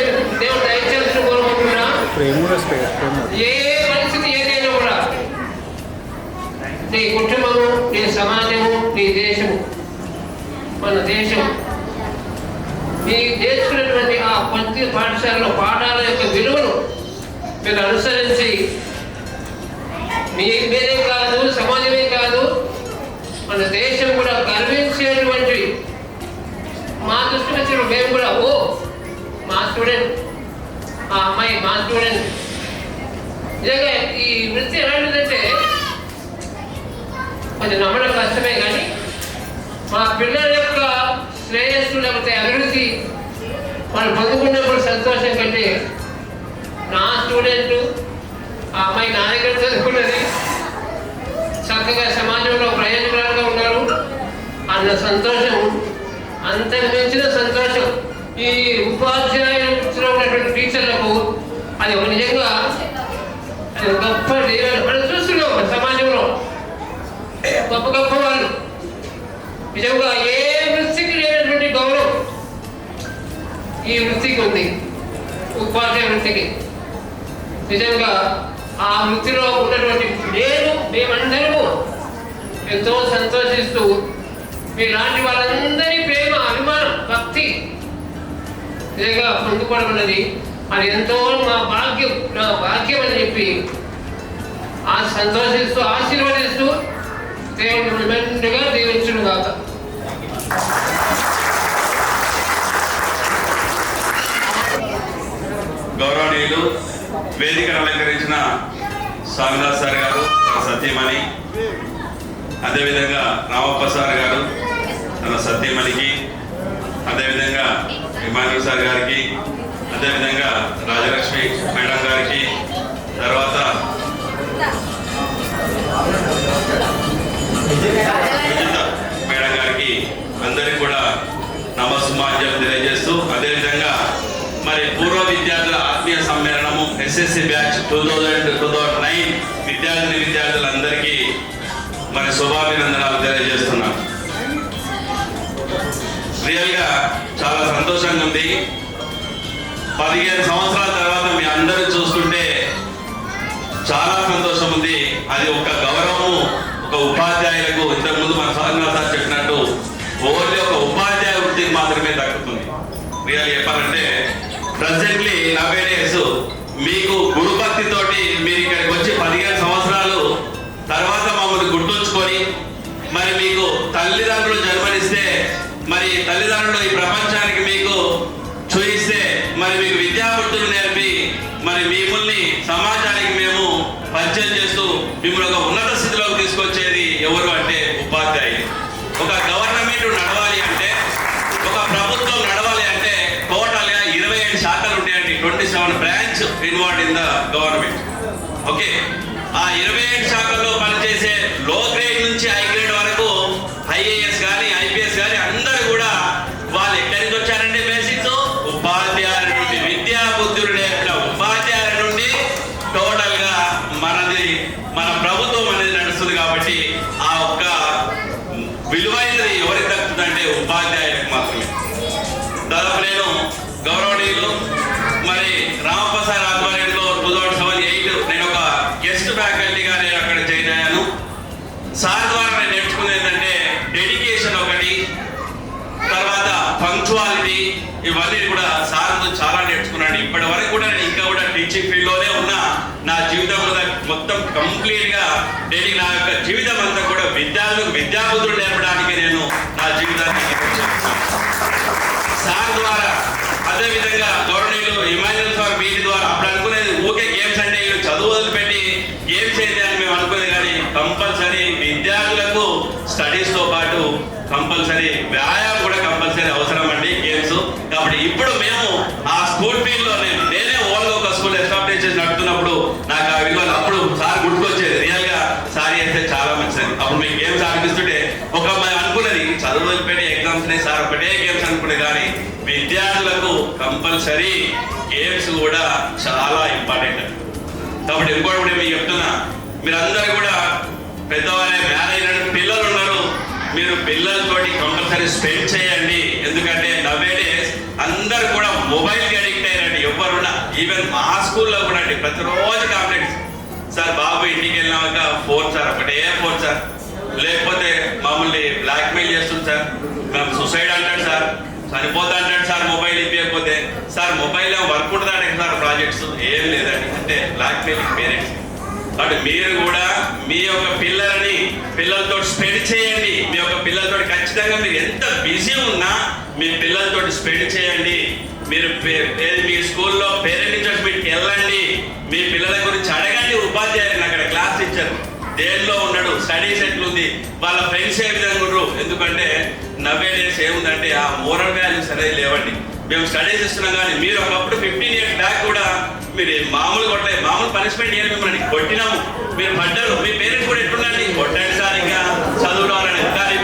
Speaker 13: దేవుడు దయచేసి కోరుకుంటున్నా. ఏ పరిస్థితి ఏదైనా కూడా నీ కుటుంబము, నీ సమాజము, నీ దేశము, మన దేశం మీ నేర్చుకున్నటువంటి ఆ కొద్ది పాఠశాలలో పాఠాల యొక్క విలువను మీరు అనుసరించి మీరే కాదు, సమాజమే కాదు, మన దేశం కూడా గర్వించేటువంటి మా దృష్టికి వచ్చిన మేము కూడా మా స్టూడెంట్, ఆ అమ్మాయి మా స్టూడెంట్. నిజంగా ఈ వృత్తి ఎలాంటిదంటే కొంచెం నమ్మడం కష్టమే, కానీ మా పిల్లల యొక్క శ్రేయస్సు లేకపోతే అభివృద్ధి వాళ్ళు పొందుకున్నప్పుడు సంతోషం కంటే నా స్టూడెంట్ ఆ అమ్మాయి నా దగ్గర చదువుకున్నది చక్కగా సమాజంలో ప్రయోజకులుగా ఉన్నారు అన్న సంతోషం, అంతకు మించిన సంతోషం ఈ ఉపాధ్యాయులు ఉన్నటువంటి టీచర్లకు అది ఒక నిజంగా అది గొప్ప దీవెన. మనం చూస్తున్నాం సమాజంలో గొప్ప గొప్ప వాళ్ళు నిజంగా ఏ వృత్తికి లేనటువంటి గౌరవం ఈ వృత్తికి ఉంది, ఉపాధ్యాయ వృత్తికి. నిజంగా ఆ వృత్తిలో ఉన్నటువంటి మేమందరము ఎంతో సంతోషిస్తూ మీలాంటి వాళ్ళందరి ప్రేమ, అభిమానం, భక్తి నిజంగా పొందుకోవడం అన్నది అది ఎంతో నా భాగ్యం అని చెప్పి సంతోషిస్తూ ఆశీర్వదిస్తూ దేవుడు మెండుగా దీవించును గాక.
Speaker 9: గౌరవనీయులు వేదికను అలంకరించిన స్వామిదాస్ సార్ గారు, సత్యమణి, అదేవిధంగా రామప్ప సార్ గారు తన సత్యమణికి, అదేవిధంగా ఇమాన్యుల్ సార్ గారికి, అదేవిధంగా రాజలక్ష్మి మేడం గారికి, తర్వాత
Speaker 14: శుభాకాంక్షలు తెలియజేస్తూ అదేవిధంగా మరి పూర్వ విద్యార్థుల ఆత్మీయ సమ్మేళనము SSC బ్యాచ్ 2009 విద్యార్థులందరికీ మరి శుభాభినందనాలు తెలియజేస్తున్నాను. రియల్గా చాలా సంతోషంగా ఉంది. 15 సంవత్సరాల తర్వాత మీ అందరూ చూస్తుంటే చాలా సంతోషం ఉంది. అది ఒక గౌరవము ఒక ఉపాధ్యాయులకు ఇంతకుముందు మన సార్ చెప్పినట్టు ఓన్లీ ఒక ఉపాధ్యాయ వృత్తికి మాత్రమే దక్కుతుంది. రియల్ చెప్పాలంటే ప్రజెంట్లీ నవేడేస్ మీకు గురుభక్తితోటి మీరు ఇక్కడికి వచ్చి 15 సంవత్సరాలు తర్వాత మమ్మల్ని గుర్తుంచుకొని మరి మీకు తల్లిదండ్రులు జన్మనిస్తే మరి తల్లిదండ్రులు ఈ ప్రపంచానికి మీకు చూయిస్తే మరి మీకు విద్యాబుద్ధులు నేర్పి మరి మిమ్మల్ని సమాజానికి మేము పరిచయం చేస్తూ మిమ్మల్ని ఒక ఉన్నత స్థితిలోకి తీసుకొచ్చేది ఎవరు అంటే ఉపాధ్యాయులు. ఒక గవర్నమెంట్ నడవాలి అంటే ఒక ప్రభుత్వం నడవాలి అంటే టోటల్గా 27 శాఖలు ఉంటాయండి. 27 branch involve in the government. Okay, ఆ 27 శాఖల్లో పనిచేసే లో గ్రేడ్ నుంచి హై గ్రేడ్ వరకు IAS కానీ IPS కానీ అందరూ కూడా వాళ్ళు ఎక్కడి నుంచి వచ్చారంటే బేసిక్స్ ఉపాధ్యాయుల నుండి విద్యా బుద్ధులు నేర్పిన ఉపాధ్యాయుల నుండి టోటల్ గా మన ప్రభుత్వం అనేది నడుస్తుంది. కాబట్టి ఆ ఒక్క విలువైనది ఎవరికి దక్కుతుందంటే ఉపాధ్యాయులకు మాత్రమే. దాదాపు నేను గౌరవనీయులు మరి రామప్రసాద్ ఆధ్వర్యంలో 2007-8 నేను ఒక గెస్ట్ ఫ్యాకల్టీగా నేను అక్కడ జాయిన్ అయ్యాను. సార్ ద్వారా నేను నేర్చుకున్నది ఏంటంటే డెడికేషన్ ఒకటి, తర్వాత పంక్చువాలిటీ, ఇవన్నీ కూడా సార్ చాలా నేర్చుకున్నాను. ఇప్పటి వరకు కూడా నేను ఇంకా కూడా టీచింగ్ ఫీల్డ్లోనే ఉన్నా. నా జీవితంలో మొత్తం కంప్లీట్గా నా యొక్క జీవితం అంతా కూడా విద్యార్థులకు విద్యాబుద్ధులు నేర్పడానికి నేను నా జీవితాన్ని సార్ ద్వారా. అదేవిధంగా గౌరవనీయులు ఇమాన్యుయల్ సార్ వీటి ద్వారా అప్పుడు అనుకునేది ఊకే గేమ్స్ అంటే వీళ్ళు చదువు వదిలిపెట్టి గేమ్స్ ఏంటి అని మేము అనుకునేది. కానీ కంపల్సరీ విద్యార్థులకు స్టడీస్తో పాటు కంపల్సరీ వ్యాయామం కూడా కంపల్సరీ అవసరం అండి గేమ్స్. కాబట్టి ఇప్పుడు మేము ఆ స్కూల్ ఫీల్డ్లో నేనే ఓన్గా ఒక స్కూల్ ఎస్టాబ్లిష్ చేసి నడుపుతున్నప్పుడు నాకు ఆ విలువలు అప్పుడు సార్ గుర్తుకొచ్చేది. రియల్గా సార్ అయితే చాలా మంచిది. అప్పుడు మీకు గేమ్స్ ఆడిపిస్తుంటే ఒక అనుకున్నది చదువు వదిలిపెట్టి ఎగ్జామ్స్ సార్ ఒకటే గేమ్స్ అనుకునే. కానీ విద్యార్థులకు కంపల్సరీ గేమ్స్ కూడా చాలా ఇంపార్టెంట్. కాబట్టి ఇంకోటి కూడా మీకు చెప్తున్నా, మీరందరూ కూడా పెద్దవారే మ్యారేజ్ అయిన పిల్లలు ఉన్నారు, మీరు పిల్లలతోటి కంపల్సరీ స్పెండ్ చేయండి. ఎందుకంటే నవేడేస్ అందరు కూడా మొబైల్కి అడిక్ట్ అయ్యారండి. ఎవరున్నా ఈవెన్ మా స్కూల్లో కూడా అండి ప్రతిరోజు కంప్లైంట్స్. సార్ బాబు ఇంటికి వెళ్ళినాక ఫోన్ సార్, ఒకటే ఫోన్ సార్, లేకపోతే మమ్మల్ని బ్లాక్మెయిల్ చేస్తుంది సార్, మేము సూసైడ్ అంటాడు సార్, చనిపోతా అంటాడు సార్ మొబైల్ ఇవ్వకపోతే. సార్ మొబైల్లో వర్క్ ఉంటుందంటే సార్ ప్రాజెక్ట్స్ ఏం లేదండి, అంటే బ్లాక్మెయిలింగ్ పేరెంట్స్. కాబట్టి మీరు కూడా మీ యొక్క పిల్లలతో స్పెండ్ చేయండి. మీ యొక్క పిల్లలతో ఖచ్చితంగా మీరు ఎంత బిజీ ఉన్నా మీ పిల్లలతో స్పెండ్ చేయండి. మీరు మీ స్కూల్లో పేరెంట్ టీచర్స్ మీట్కి వెళ్ళండి, మీ పిల్లల గురించి అడగండి. ఉపాధ్యాయులు అక్కడ క్లాస్ టీచర్ దేనిలో ఉన్నాడు, స్టడీస్ ఎట్లుంది, వాళ్ళ ఫ్రెండ్స్ ఏ విధంగా ఉండరు. ఎందుకంటే నవేడేస్ ఏముందంటే ఆ మోరల్ వాల్యూస్ అనేది లేవండి. మేము స్టడీస్ ఇస్తున్నాం కానీ మీరు ఒకప్పుడు 15 years బ్యాక్ కూడా మీరు మామూలు కొట్టలేదు, మామూలు పనిష్మెంట్ ఏమి మిమ్మల్ని కొట్టినాము, మీరు పడ్డారు. మీ పేరెంట్స్ కూడా ఎట్లుండండి, కొట్టండి సార్ ఇంకా చదువులో అని. కానీ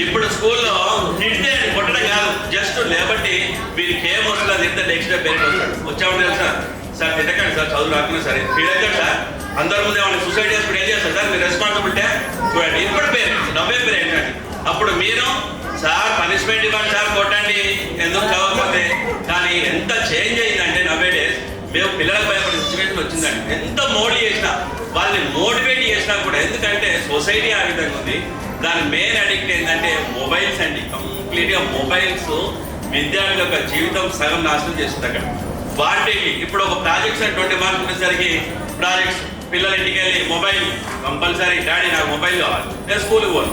Speaker 14: ఇప్పుడు స్కూల్లో తింటే కొట్టడం కాదు, జస్ట్ లేబట్టి వీరికి ఏం వస్తుంది ఎంత నెక్స్ట్ డే పేరెంట్ వస్తాడు, వచ్చామంటారు సార్ సార్ తిట్టకండి సార్ చదువు రాకుండా సరే ఫీడవుతాడు సార్, అందరి ముందే వాళ్ళని సూసైడ్ చేసుకుంటే ఏం చేస్తారు సార్, మీరు రెస్పాన్సిబిలిటీ చూడండి. ఇప్పుడు పేరెంట్స్ నవ్వే పేరెంట్స్ అండి. అప్పుడు మీరు సార్ పనిష్మెంట్ ఇవ్వండి సార్, కొట్టండి ఎందుకు చదవకపోతే. కానీ ఎంత చేంజ్ అయిందంటే నవేడేస్ మేము పిల్లలకు భయపడే సిచ్యువేషన్ వచ్చిందండి. ఎంత మోడీ చేసినా వాళ్ళని మోటివేట్ చేసినా కూడా, ఎందుకంటే సొసైటీ ఆ విధంగా ఉంది. దాని మెయిన్ అడిక్ట్ ఏంటంటే మొబైల్స్ అండి. కంప్లీట్గా మొబైల్స్ విద్యార్థుల యొక్క జీవితం సగం నాశనం చేస్తుంది. అక్కడ వాటికి ఇప్పుడు ఒక ప్రాజెక్ట్స్ 20 మార్క్స్ ఉండేసరికి ప్రాజెక్ట్స్ పిల్లల ఇంటికి వెళ్ళి మొబైల్ కంపల్సరీ, డాడీ నాకు మొబైల్ కావాలి, నేను స్కూల్కి పోను,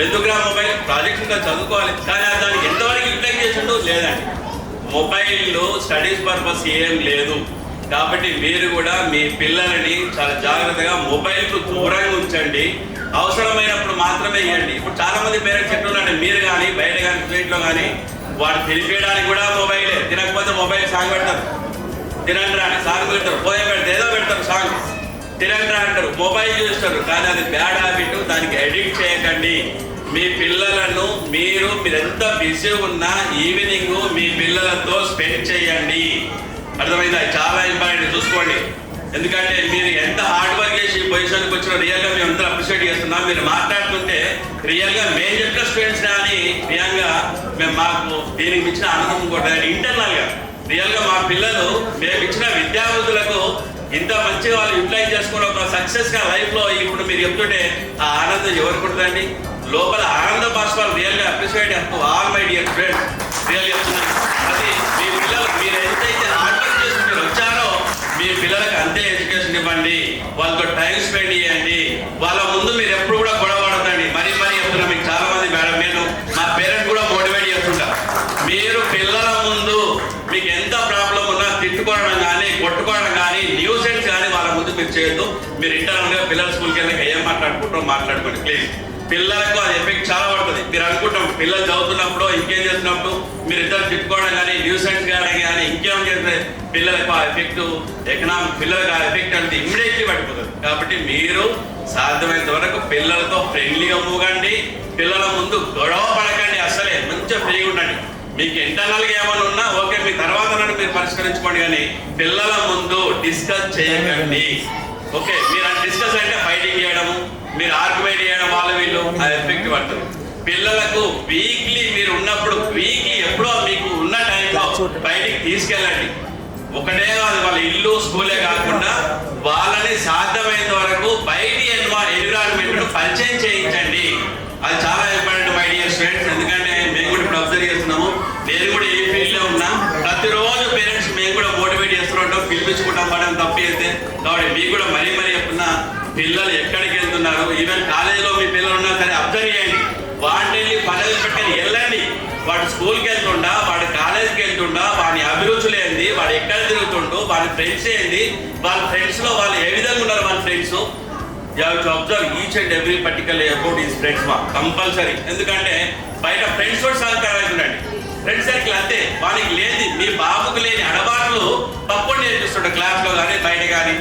Speaker 14: ఎందుకురా మొబైల్, ప్రాజెక్ట్స్ ఇంకా చదువుకోవాలి. కానీ దానికి ఎంతవరకు యూటిలైజ్ చేసిండో లేదండి. మొబైల్లో స్టడీస్ పర్పస్ ఏం లేదు. కాబట్టి మీరు కూడా మీ పిల్లలని చాలా జాగ్రత్తగా మొబైల్కు దూరంగా ఉంచండి. అవసరమైనప్పుడు మాత్రమే ఇవ్వండి. ఇప్పుడు చాలా మంది పేరెంట్స్ ఎట్లున్నారంటే మీరు కానీ బయట కానీ స్ట్రీట్లో కానీ వాడు తెలిపేయడానికి కూడా మొబైలే, తినకపోతే మొబైల్ సాంగ్ పెడతారు, తినండి అని సాంగ్ పెడతారు, పోయే పెడితే ఏదో పెడతారు సాంగ్, తినండి అంటారు, మొబైల్ చూస్తారు. కానీ అది బ్యాడ్ హ్యాబిట్, దానికి ఎడిక్ట్ చేయకండి. మీ పిల్లలను మీరెంత బిజీ ఉన్నా ఈవినింగ్ మీ పిల్లలతో స్పెండ్ చేయండి. అర్థమైందా? చాలా ఇంపార్టెంట్, చూసుకోండి. ఎందుకంటే మీరు ఎంత హార్డ్ వర్క్ చేసి ఈ పొజిషన్కి వచ్చినా రియల్గా మేము ఎంత అప్రిషియేట్ చేస్తున్నాం. మీరు మాట్లాడుతుంటే రియల్గా మేము చెప్పిన స్టూడెంట్స్ కానీ రియల్గా మాకు దీనికి ఇచ్చిన ఆనందం కూడా ఇంటర్నల్గా రియల్గా మా పిల్లలు మేము ఇచ్చిన విద్యార్థులకు ఇంత మంచిగా వాళ్ళు యూటిలైజ్ చేసుకుని ఒక సక్సెస్గా లైఫ్లో ఇప్పుడు మీరు చెప్తుంటే ఆ ఆనందం ఎవరికి ఉంటుందండి? లోపల ఆనంద బాష్పాలు రియల్గా అప్రిషియేట్ చేస్తూ all my dear friends real చెప్తున్నాను. అది మీ పిల్లలు మీరు ఎంతైతే హార్డ్ వర్క్ చేసి మీరు వచ్చారో మీ పిల్లలకి అంతే ఎడ్యుకేషన్ ఇవ్వండి, వాళ్ళతో టైం స్పెండ్ చేయండి. వాళ్ళ ముందు మీరు ఎప్పుడు కూడా గొడవ పడతండి. మరీ చెప్తున్నా మీకు చాలా మంది మేడం, నేను మా పేరెంట్స్ కూడా మోటివేట్ చేస్తుంటా. మీరు పిల్లల ముందు మీకు ఎంత ప్రాబ్లం ఉన్నా తిట్టుకోవడం కానీ కొట్టుకోవడం కానీ న్యూసెన్స్ కానీ వాళ్ళ ముందు మీరు చేయొద్దు. మీరు ఇంటర్నల్గా పిల్లల స్కూల్కి వెళ్ళాక ఏం మాట్లాడుకోండి ప్లీజ్. పిల్లలకు అది ఎఫెక్ట్ చాలా పడుతుంది. మీరు అనుకుంటాం పిల్లలు చదువుతున్నప్పుడు ఇంకేం చేస్తున్నప్పుడు మీరు ఇద్దరు తిట్టుకోవడం కానీ న్యూసెన్స్ కానీ ఇంకేం చేస్తే పిల్లలకు ఆ ఎఫెక్ట్ ఎకనామిక్ పిల్లలకు ఆ ఎఫెక్ట్ అంటే ఇమ్మీడియట్లీ పడిపోతుంది. కాబట్టి మీరు సాధ్యమైనంత వరకు పిల్లలతో ఫ్రెండ్లీగా మూగండి. పిల్లల ముందు గొడవ పడకండి, అసలే మంచిగా ఫ్రీగా ఉండండి. మీకు ఇంటర్నల్గా ఏమైనా ఉన్నా ఓకే, మీ తర్వాత మీరు పరిష్కరించుకోండి, కానీ పిల్లల ముందు డిస్కస్ చేయకండి. ఓకే, మీరు డిస్కస్ అంటే ఫైటింగ్ చేయడము, మీరు ఆర్గ్యుమెంట్ చేయడం వాళ్ళ వీళ్ళు ఆ ఎఫెక్ట్ పడుతుంది. పిల్లలకు వీక్లీ మీరు ఉన్నప్పుడు వీక్లీ ఎప్పుడో మీకు ఉన్న టైంలో బయటికి తీసుకెళ్ళండి. ఒకటే కాదు, వాళ్ళ ఇల్లు స్కూలే కాకుండా వాళ్ళని సాధ్యమైనంత వరకు బయటి ఎన్విరాన్మెంట్ పరిచయం చేయించండి. అది చాలా ఇంపార్టెంట్ మై డియర్ స్టూడెంట్స్. ఎందుకంటే మేము కూడా ఇప్పుడు అబ్జర్వ్ చేస్తున్నాము, నేను కూడా ఏ ఫీల్డ్లో ఉన్నా ప్రతిరోజు పేరెంట్స్ మేము కూడా మోటివేట్ చేస్తుంటాం, పిలిపించుకుంటాం పడడం తప్పు అయితే. కాబట్టి మీకు కూడా మరీ చెప్తున్నా, పిల్లలు ఎక్కడికి వెళ్తున్నారు, ఈవెన్ కాలేజీలో మీ పిల్లలు ఉన్నా సరే అబ్జర్వ్ చేయండి. వాడిని వెళ్ళి పనులు పెట్టుకొని వెళ్ళండి. వాడు స్కూల్కి వెళ్తుండా, వాడు కాలేజీకి వెళ్తుండా, వాడి అభిరుచులు ఏంది, వాడు ఎక్కడ తిరుగుతుండో, వాడి ఫ్రెండ్స్ ఏంది, వాళ్ళ ఫ్రెండ్స్లో వాళ్ళు ఏ విధంగా ఉన్నారు వాళ్ళ friends. You have to observe each and every particular about is friends compulsory. ఎందుకంటే బయట ఫ్రెండ్స్ కూడా సహకారం అవుతుండండి. ఫ్రెండ్ సర్కిల్ అంతే, వానికి లేని మీ బాబుకు లేని అడబాట్లు తప్పుడు నేర్పిస్తుంటాడు క్లాస్లో కానీ బయట కానీ.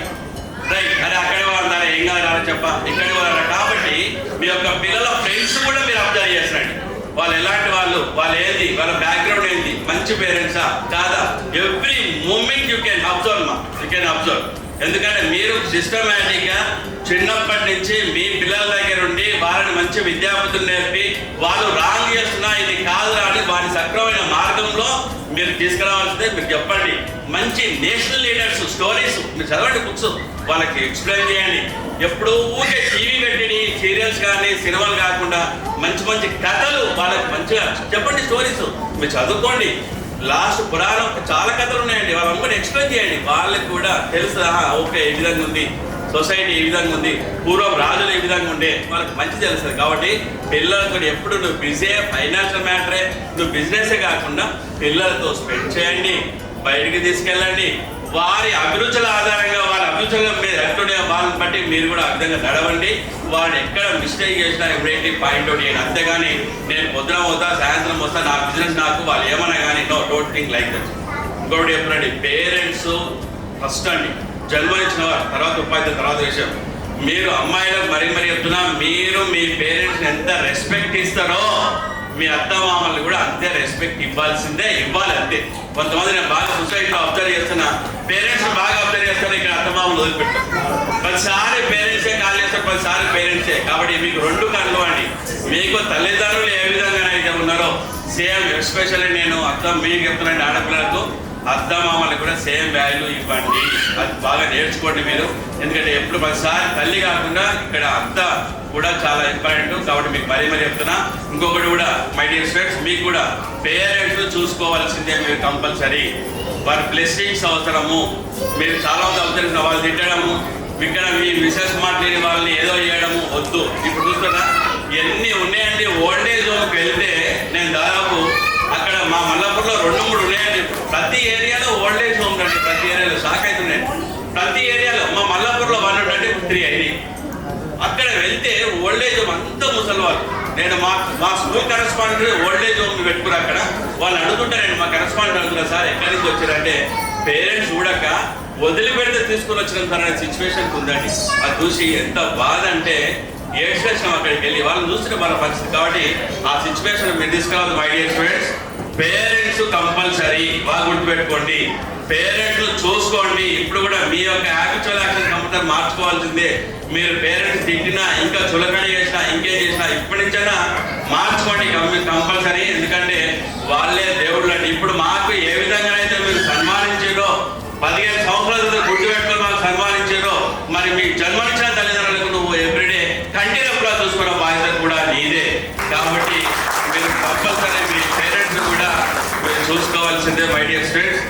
Speaker 14: రైట్, అరే అక్కడే వాళ్ళ ఏం కాదు చెప్ప ఇక్కడే వాళ్ళ. కాబట్టి మీ యొక్క పిల్లల ఫ్రెండ్స్ కూడా మీరు అబ్జర్వ్ చేస్తారండి. వాళ్ళు ఎలాంటి వాళ్ళు ఏంది, వాళ్ళ బ్యాక్గ్రౌండ్ ఏంది, మంచి పేరెంట్సా కాదా, every moment you can observe. ఎందుకంటే మీరు సిస్టమేటిక్గా చిన్నప్పటి నుంచి మీ పిల్లల దగ్గర ఉండి వాళ్ళని మంచి విద్యాబుద్ధులు నేర్పి వాళ్ళు రాంగ్ చేస్తున్నా ఇది కాదు అని వారి సక్రమైన మార్గంలో మీరు తీసుకురావాల్సిందే. మీరు చెప్పండి, మంచి నేషనల్ లీడర్స్ స్టోరీస్ మీరు చదవండి, బుక్స్ వాళ్ళకి ఎక్స్ప్లెయిన్ చేయండి. ఎప్పుడు ఊరికే టీవీ పెట్టి సీరియల్స్ కానీ సినిమాలు కాకుండా మంచి కథలు వాళ్ళకి మంచిగా చెప్పండి, స్టోరీస్ మీరు చదువుకోండి. లాస్ట్ పురాణం చాలా కథలు ఉన్నాయండి, వాళ్ళందరూ ఎక్స్ప్లెయిన్ చేయండి. వాళ్ళకి కూడా తెలుసు, ఓకే ఈ విధంగా ఉంది సొసైటీ, ఏ విధంగా ఉంది, పూర్వం రాజులు ఏ విధంగా ఉండే, వాళ్ళకి మంచి తెలుస్తుంది. కాబట్టి పిల్లలతో ఎప్పుడు నువ్వు బిజీ ఫైనాన్షియల్ మ్యాటరే, నువ్వు బిజినెసే కాకుండా పిల్లలతో స్పెండ్ చేయండి, బయటికి తీసుకెళ్ళండి. వారి అభిరుచుల ఆధారంగా వాళ్ళ అభిరుచుల మీద ఎట్లుండే వాళ్ళని బట్టి మీరు కూడా ఆ విధంగా నడవండి. వాడు ఎక్కడ మిస్టేక్ చేసినా ఇమీడియట్లీ పాయింట్ అవుట్ చేయండి. అంతేగాని నేను పొద్దున పోతా సాయంత్రం వస్తా నా బిజినెస్ నాకు వాళ్ళు ఏమన్నా కానీ no, don't think like that. ఇంకోటి చెప్పండి, పేరెంట్స్ ఫస్ట్ అండి, జన్మనిచ్చిన వారు తర్వాత ఉపాధ్యాయుల తర్వాత విషయం. మీరు అమ్మాయిలకు మరీ చెప్తున్నా, మీరు మీ పేరెంట్స్ని ఎంత రెస్పెక్ట్ ఇస్తారో మీ అత్తమామల్ని కూడా అంతే రెస్పెక్ట్ ఇవ్వాలి అంతే. కొంతమంది నేను బాగా సొసైటీలో అబ్జర్వ్ చేస్తున్నా, పేరెంట్స్ బాగా అబ్జర్వ్ చేస్తారు, ఇక్కడ అత్తమామలు వదిలిపెట్టారు. ప్రతిసారి పేరెంట్సే కాల్ చేస్తారు, ప్రతిసారి పేరెంట్సే. కాబట్టి మీకు రెండు కళ్ళు అండి, మీకు తల్లిదండ్రులు ఏ విధంగా అయితే ఉన్నారో సేమ్, ఎస్పెషల్లీ నేను మీకు చెప్తున్నాండి, ఆడపిల్లలకు అత్తమామలకు కూడా సేమ్ వాల్యూ ఇవ్వండి. అది బాగా నేర్చుకోండి మీరు. ఎందుకంటే ఎప్పుడు ప్రతిసారి తల్లి కాకుండా ఇక్కడ అత్త కూడా చాలా ఇంపార్టెంట్. కాబట్టి మీకు మరీ చెప్తున్నా. ఇంకొకటి కూడా మై డియర్ స్టూడెంట్స్, మీకు కూడా పేరెంట్స్ చూసుకోవాల్సిందే మీరు కంపల్సరీ. వారి బ్లెస్సింగ్స్ అవసరము. మీరు చాలా మంది అవసరం వాళ్ళు తిట్టడము, ఇక్కడ మీ మిసెస్ మాట్లాడి వాళ్ళని ఏదో చేయడము వద్దు. ఇప్పుడు చూస్తున్నా ఎన్ని ఉన్నాయండి. ఓల్డేజ్ హోమ్కి వెళ్తే నేను దాదాపు అక్కడ మా మల్లాపూర్లో 2-3 ఉన్నాయండి. ప్రతి ఏరియాలో ఓల్డేజ్ హోమ్ అండి, ప్రతి ఏరియాలో షాక్ అవుతున్నాయి. ప్రతి ఏరియాలో మా మల్లాపూర్లో 1 ఉంటే 3 అయింది. అక్కడ వెళ్తే ఓల్డేజ్ హోమ్ అంతా ముసలి వాళ్ళు. నేను మా స్కూల్ కరెస్పాండెంట్ ఓల్డేజ్ హోమ్ పెట్టుకుని అక్కడ వాళ్ళు అడుగుతుంటారండి, మా కరెస్పాండెంట్ అడుగుతున్నా, సార్ ఎక్కడి నుంచి వచ్చారంటే పేరెంట్స్ చూడక వదిలిపెడితే తీసుకుని వచ్చిన సార్ అనే సిచ్యువేషన్కి ఉందండి. అది చూసి ఎంత బాధ అంటే ఏడ్చేసాం అక్కడికి వెళ్ళి వాళ్ళని చూస్తుంటే వాళ్ళ పరిస్థితి. కాబట్టి ఆ సిచ్యువేషన్ మీరు తీసుకురావాలి. My dear students, parents compulsory బాగా గుర్తుపెట్టుకోండి. పేరెంట్స్ చూసుకోండి. ఇప్పుడు కూడా మీ యొక్క హ్యాబిచువల్ యాక్షన్ కంపల్సరీ మార్చుకోవాల్సిందే. మీరు పేరెంట్స్ తిట్టినా, ఇంకా చులకన చేసినా, ఇంకేం చేసినా ఇప్పటి నుంచైనా మార్చుకోండి కంపల్సరీ. ఎందుకంటే వాళ్ళే దేవుళ్ళు అండి. ఇప్పుడు మాకు ఏ విధంగానైతే మీరు సన్మానించారో, 15 సంవత్సరాల గుర్తు పెట్టుకొని మాకు సన్మానించారో, మరి మీకు జన్మనిచ్చిన తల్లిదండ్రులకు నువ్వు ఎవ్రీడే కంటిన్యూగా చూసుకున్న బాధ్యత కూడా నీదే. కాబట్టి మీరు కంపల్సరీ మీ పేరెంట్స్ కూడా మీరు చూసుకోవాల్సిందే మై డియర్ స్టూడెంట్స్.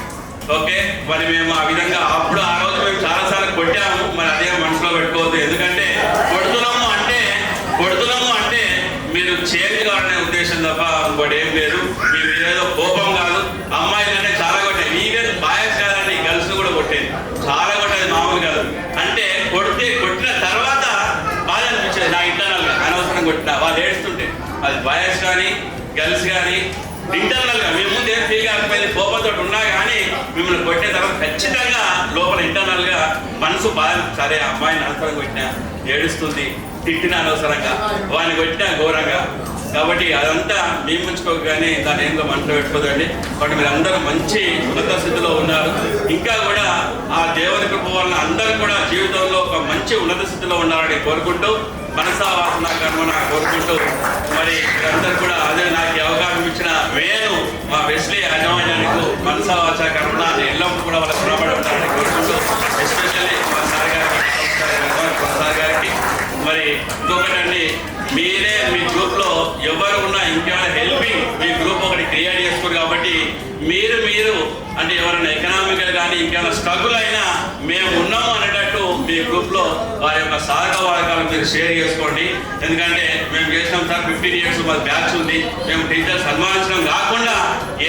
Speaker 14: ఓకే, మరి మేము ఆ విధంగా అప్పుడు ఆ రోజు మేము చాలాసార్లు కొట్టాము. మరి అదే మనసులో పెట్టుకోవద్దు. ఎందుకంటే కొడుతున్నాము అంటే మీరు చేంజ్ కావాలనే ఉద్దేశం తప్ప ఇంకోటి ఏం లేదు. మీరు ఏదో కోపం కాదు. అమ్మాయిలంటే చాలా కొట్టాయి. ఈవెన్ బాయ్స్ కాదండి, గర్ల్స్ కూడా కొట్టేది, చాలా కొట్టేది, మామూలు కాదు. అంటే కొట్టిన తర్వాత బాధ అనిపించేది నా ఇంటర్నల్గా. అనవసరం కొట్టినా వాళ్ళు ఏడుస్తుంటే, అది బాయ్స్ కానీ గర్ల్స్ కానీ ఇంటర్నల్గా మీ ముందు ఏం ఫీగా అనిపోయింది, కోపంతో ఉన్నా కానీ మిమ్మల్ని కొట్టే తర్వాత ఖచ్చితంగా లోపల ఇంటర్నల్గా మనసు బాధ. సరే, అమ్మాయిని అనవసరంగా కొట్టినా, ఏడుస్తుంది, తిట్టిన అనవసరంగా, వాడిని కొట్టినా ఘోరంగా. కాబట్టి అదంతా మేము ఉంచుకోక కానీ దాన్ని ఏందో మనసులో పెట్టుకోదండి. కాబట్టి మీరు అందరూ మంచి ఉన్నత స్థితిలో ఉన్నారు. ఇంకా కూడా ఆ దేవుని కృప వలన అందరూ కూడా జీవితంలో ఒక మంచి ఉన్నత స్థితిలో ఉండాలని కోరుకుంటూ, మనసా వాసన కర్మన కోరుకుంటూ, మరి మీరందరూ కూడా అదే నాకు అవకాశం ఇచ్చిన వేణు మా వెస్లీ యాజమాన్యానికి మనసా వాచ కర్మన ఎల్లప్పుడూ కూడా వాళ్ళకి రుణపడి ఉండాలని కోరుకుంటూ, ఎస్పెషల్లీ మా సార్ గారికి మరి ఇంకొకటండి, మీరే మీ గ్రూప్లో ఎవరు ఉన్నా ఇంకేమైనా హెల్పింగ్ మీ గ్రూప్ ఒకటి క్రియేట్ చేసుకోరు. కాబట్టి మీరు అంటే ఎవరైనా ఎకనామికల్ కానీ ఇంకేమైనా స్ట్రగుల్ అయినా మేము ఉన్నాము అనేటట్టు మీ గ్రూప్లో వారి యొక్క సహక వాడకాలు మీరు షేర్ చేసుకోండి. ఎందుకంటే మేము చేసినాం సార్, 15 years మాది బ్యాచ్ ఉంది. మేము టీచర్స్ సన్మానించడం కాకుండా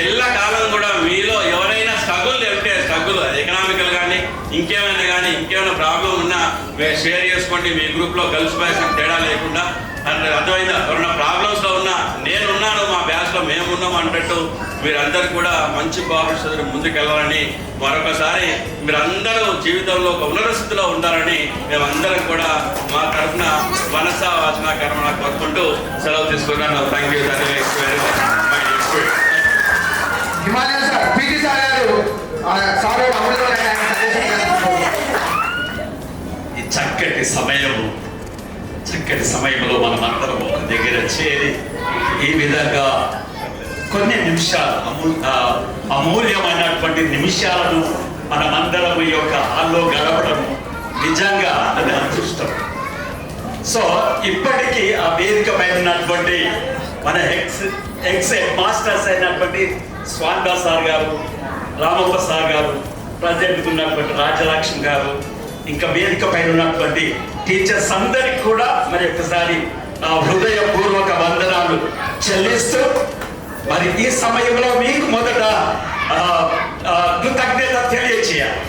Speaker 14: ఎల్లకాలం కూడా మీలో ఎవరైనా స్ట్రగుల్ ఉంటే, స్ట్రగుల్ ఎకనామికల్ కానీ ఇంకేమైనా ప్రాబ్లం ఉన్నా మీరు షేర్ చేసుకోండి. మీ గ్రూప్లో గర్ల్స్ బాయ్స్ తేడా లేకుండా అంటే అర్థమైందా? ఎవరైనా ప్రాబ్లమ్స్లో ఉన్నా నేనున్నాను, మా బ్యాచ్లో మేమున్నాము అన్నట్టు మీరందరూ కూడా మంచి కోఆపరేషన్ ముందుకెళ్ళాలని, మరొకసారి మీరందరూ జీవితంలో ఒక ఉన్నత స్థితిలో ఉండాలని మేమందరం కూడా మా తరఫున మనస వాచన కర్మణ కోరుకుంటూ సెలవు తీసుకున్నాను. Thank you very much.
Speaker 2: Himalaya sir, PT sir గారు
Speaker 15: ఈ చక్కటి సమయంలో మనమందరం ఒక దగ్గర చేరి ఈ విధంగా కొన్ని నిమిషాలు అమూల్యమైనటువంటి నిమిషాలను మనమందరం ఈ యొక్క హాల్లో గడపడం నిజంగా అది అదృష్టం. సో ఇప్పటికీ ఆ వేదిక పైన ఉన్నటువంటి మన ఎక్స్ హెడ్ మాస్టర్స్ అయినటువంటి స్వామిదాస్ సార్ గారు, రామప్ప సార్ గారు, ప్రజెంట్ ఉన్నటువంటి రాజలక్ష్మి గారు, ఇంకా వేదిక పైన ఉన్నటువంటి టీచర్స్ అందరికి కూడా మరి ఒకసారి హృదయపూర్వక వందనాలు చెల్లిస్తూ, మరి ఈ సమయంలో మీకు మొదట కృతజ్ఞత తెలియచేయాలి,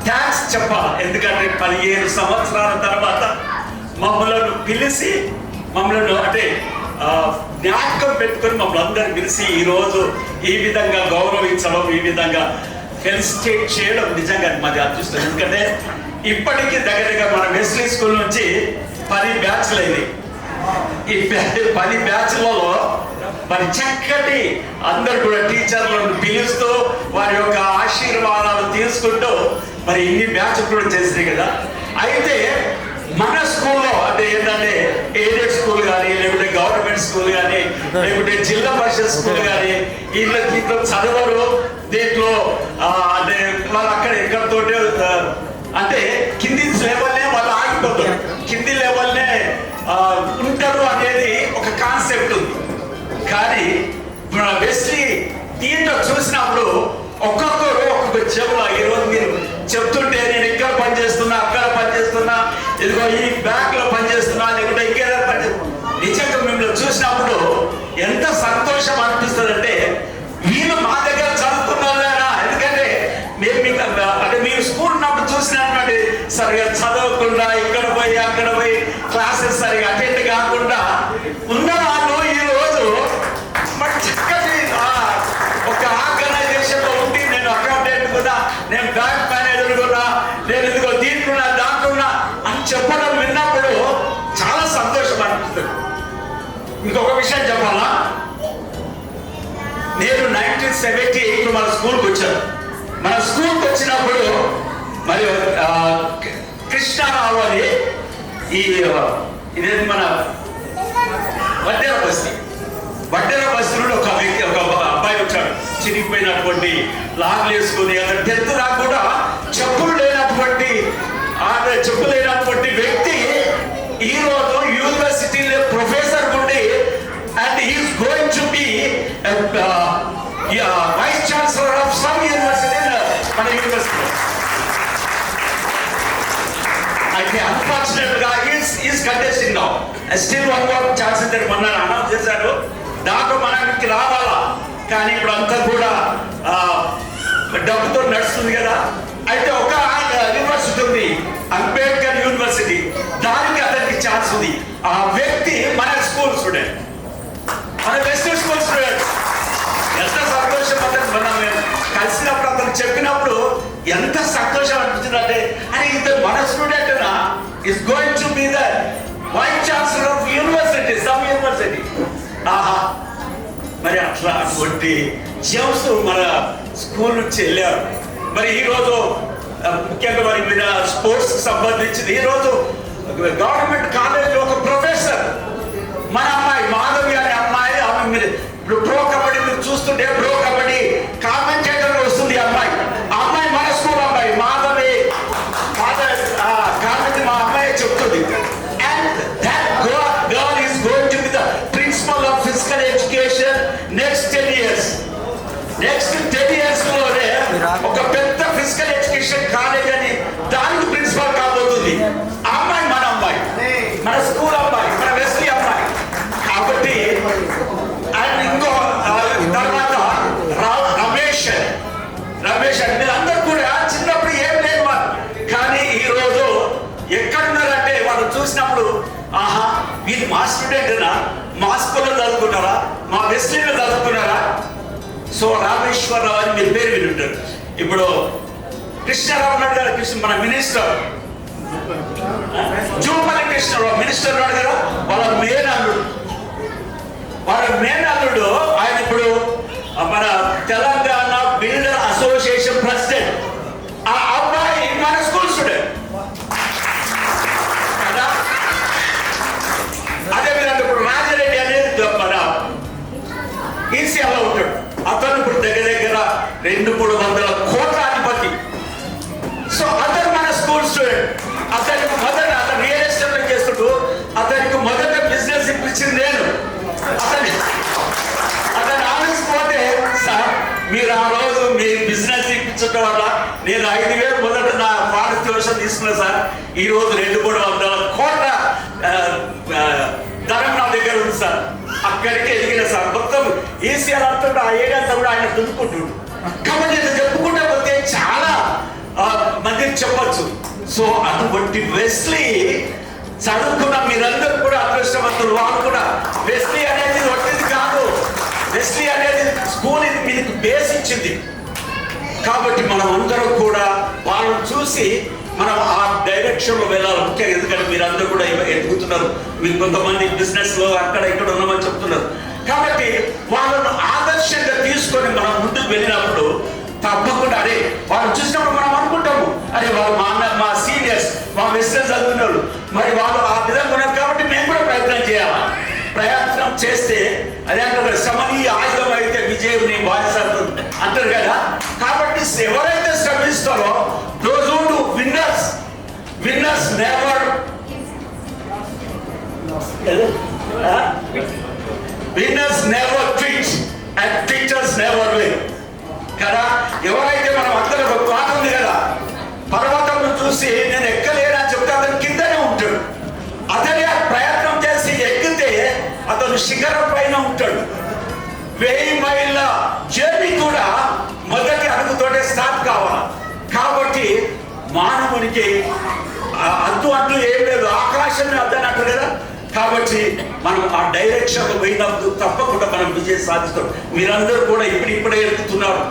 Speaker 15: థ్యాంక్స్ చెప్పాలి. ఎందుకంటే 15 సంవత్సరాల తర్వాత మమ్మల్ని పిలిచి అంటే జ్ఞాపకం పెట్టుకొని మమ్మల్ని అందరిని పిలిచి ఈరోజు ఈ విధంగా గౌరవించడం, ఈ విధంగా ఫెలిసిటేట్ చేయడం నిజంగా మాది అదృష్టం. ఎందుకంటే ఇప్పటికీ దగ్గరగా మన వెస్లీ స్కూల్ నుంచి 10 బ్యాచ్లు అయింది. ఈ 10 బ్యాచ్లలో మరి చక్కటి అందరు కూడా టీచర్లను పిలుస్తూ వారి యొక్క ఆశీర్వాదాలు తీసుకుంటూ మరి ఇన్ని బ్యాచ్లు కూడా చేసినాయి కదా. అయితే మన స్కూల్లో అంటే ఏంటంటే ఎయిడెడ్ స్కూల్ కానీ, లేకుంటే గవర్నమెంట్ స్కూల్ కానీ, లేకుంటే జిల్లా పరిషత్ స్కూల్ కానీ, దీంట్లో చదవరు. దీంట్లో అంటే వాళ్ళు అక్కడ ఎక్కడితోటే అంటే కింది లెవెల్నే వాళ్ళు ఆగిపోతారు, కింది లెవెల్నే ఉంటారు అనేది ఒక కాన్సెప్ట్ ఉంది. కానీ మన వెస్లీ దీంట్లో చూసినప్పుడు ఒక్కొక్కరు ఒక్కొక్క చెవులో ఈరోజు మీరు చెప్తుంటే నేను ఇక్కడ పనిచేస్తున్నా, అక్కడ పనిచేస్తున్నా, ఇదిగో ఈ బ్యాంక్ లో పనిచేస్తున్నా, లేకుంటే ఇంకేదో నిజంగా మిమ్మల్ని చూసినప్పుడు ఎంత సంతోషం అనిపిస్తుంది అంటే వీళ్ళు మా దగ్గర చదువుతున్నారా. ఎందుకంటే మేము మీకు అంటే మీరు స్కూల్ ఉన్నప్పుడు చూసినటువంటి సరిగా చదవకుండా ఇక్కడ పోయి అక్కడ పోయి క్లాసెస్ సరిగా అటెండ్ కాకుండా ఉన్న వాళ్ళు ఈ రోజు మరి చక్కటి ఒక ఆర్గనైజేషన్ లో ఉండి నేను అకౌంటెంట్ కూడా, నేను బ్యాంక్ మేనేజర్ కూడా, నేను ఇదిగో దీంట్లో దాంట్లో అని చెప్పడం బాధ్యత. ఇంకొక విషయం చెప్పాలా, నేను 1978 మన స్కూల్కి వచ్చాను. మన స్కూల్కి వచ్చినప్పుడు మరి కృష్ణారావు అని ఇదేంటి మన వడ్డేర బస్తీ నుండి ఒక వ్యక్తి, ఒక అబ్బాయి వచ్చాడు. చిరిగిపోయినటువంటి లాగులు వేసుకుని, అతను 10th దాకా కూడా చెప్పులు లేనటువంటి వ్యక్తి ఈరోజు యూనివర్సిటీలో ప్రొఫెసర్ ఉండి and is going to be vice chancellor of some university మన యూనివర్సిటీ. అయితే అన్ఫార్చునేట్ గా is contesting now. Still one more chance అంటే మొన్న అనౌన్స్ చేశారు, దాంట్లో మనకి రావాలా. కానీ ఇప్పుడు అంతా కూడా డబ్బుతో నడుస్తుంది కదా. అయితే ఒక యూనివర్సిటీ ఉంది, అంబేద్కర్ యూనివర్సిటీ, దానికి అతనికి ఛాన్స్ ఉంది. ఆ వ్యక్తి మన స్కూల్ స్టూడెంట్, మన బెస్ట్ స్కూల్ స్టూడెంట్. ఎంత సంతోషం అతను మనం కలిసినప్పుడు అతను చెప్పినప్పుడు ఎంత సంతోషం అనిపించింది అంటే, అని ఇతను మన student is going to be the vice chancellor of university, some university. ఆహా, మరి అట్లా అటువంటి జేమ్స్ మన స్కూల్ నుంచి వెళ్ళారు. మరి ఈరోజు ముఖ్యంగా మరి మీద స్పోర్ట్స్ సంబంధించింది, ఈరోజు గవర్నమెంట్ కాలేజ్ ఒక ప్రొఫెసర్ మన అమ్మాయి మాధవి అనే అమ్మాయి, ఆమె మీరు ఇప్పుడు ప్రో కబడ్డీ మీరు చూస్తుంటే ప్రో కబడ్డీ కామెంటేటర్ వస్తుంది. అమ్మాయి మన స్కూల్ అమ్మాయి మాధవి కాబట్టి మా అమ్మాయి చెప్తుంది. And that girl is going to be the principal of physical education next 10 years. Next 10 years లోనే ఒక పెద్ద ఫిజికల్ ఎడ్యుకేషన్ కాలేజ్ అని దానికి ప్రిన్సిపల్ కాబోతుంది. అమ్మాయి మన అమ్మాయి, మన స్కూల్ అమ్మాయి, మన వెస్లీ అమ్మాయి. కాబట్టి అండ్ ఇంకో తర్వాత రమేష్ అంటే అందరూ కూడా చిన్నప్పుడు ఏం లేదు వాళ్ళు, కానీ ఈరోజు ఎక్కడున్నారంటే వాళ్ళు చూసినప్పుడు ఆహా వీళ్ళు మా స్టూడెంట్నా, మా స్కూల్లో చదువుకున్నారా, మా వెస్లీలో చదువుకున్నారా. సో రామేశ్వరరావు అని మీరు పేరు వింటుంటారు. ఇప్పుడు కృష్ణారావు నాయుడు గారు, మన మినిస్టర్ జూపల్లి కృష్ణారావు మినిస్టర్ ఉన్నాడు కదా, వాళ్ళ మేనల్లుడు ఆయన ఇప్పుడు మన తెలంగాణ బిల్డర్ అసోసియేషన్ ప్రెసిడెంట్. ఆ అబ్బాయి మన స్కూల్ స్టూడెంట్ కదా. అదేవిధంగా ఇప్పుడు రాజారెడ్డి అనేది మన ఈసీఆర్లో ఉంటాడు. అతను ఇప్పుడు దగ్గర 200-300 కోట్ల అధిపతి. సో అతను మన స్కూల్ స్టూడెంట్. అతనికి అతను రియల్ ఎస్టేట్ చేస్తుంటూ అతనికి మొదట బిజినెస్ ఇప్పించింది నేను. అతను ఆలోచిపోతే సార్ మీరు ఆ రోజు మీ బిజినెస్ ఇప్పించడం వల్ల నేను 5,000 మొదట నా పారితోషికం తీసుకున్నా సార్. ఈ రోజు 200-300 కోట్ల ధనం నా దగ్గర ఉంది సార్. అక్కడికి ఎదిగిన సార్. మొత్తం ఈసీఆర్ అంతా ఆ ఏరియా అంతా కూడా ఆయన దున్నుకుంటున్నాడు. కాబట్టి ఇది చెప్పుకుంటే పోతే చాలా మందికి చెప్పచ్చు. సో అటువంటి వెస్లీ చదువుకున్న మీరందరూ కూడా అదృష్టవంతులు. వాళ్ళు కూడా వెస్లీ అనేది ఒట్టిది కాదు, వెస్లీ అనేది స్కూల్ మీకు బేస్ ఇచ్చింది. కాబట్టి మనం అందరం కూడా వాళ్ళని చూసి మనం ఆ డైరెక్షన్ లో వెళ్ళాలి ముఖ్యంగా. ఎందుకంటే మీరందరూ కూడా ఎదుగుతున్నారు, మీరు కొంతమంది బిజినెస్ లో అక్కడ ఇక్కడ ఉన్నామని చెప్తున్నారు. కాబట్టి వాళ్ళను ఆదర్శంగా తీసుకొని మనం ముందుకు వెళ్ళినప్పుడు తప్పకుండా అరే వాళ్ళు చూసినప్పుడు మనం అనుకుంటాము అరే వాళ్ళు మా సీనియర్స్, మా వెస్టర్న్ చదివిన వాళ్ళు, మరి వాళ్ళు ఆ విధంగా ఉన్నారు. కాబట్టి మేము కూడా ప్రయత్నం చేయాలి. ప్రయత్నం చేస్తే అదే అంటారు శ్రమని ఆయుధం అయితే విజయం నీ బాధ్యత అంటారు కదా. కాబట్టి ఎవరైతే శ్రమిస్తారో those who do winners never quit and quitters never win కదా. ఎవరైతే మనం అందరూ ఒక పాట ఉంది కదా, పర్వతం చూసి నేను ఎక్కలేనా చెప్తే అతను కిందనే ఉంటాడు. అతనే ప్రయత్నం చేసి ఎక్కితే అతను శిఖరం పైన ఉంటాడు. 1000 మైళ్ళ జర్నీ కూడా మొదటి అడుగుతోటే స్టార్ట్ కావాలి. కాబట్టి మానవునికి అడ్డు ఏం లేదు, ఆకాశం అద్దనట్టు కదా. కాబట్టి మనం ఆ డైరెక్షన్ పోయినప్పుడు తప్పకుండా మనం విజయం సాధిస్తాం. మీరందరూ కూడా ఇప్పుడిప్పుడే ఎదుగుతున్నారు.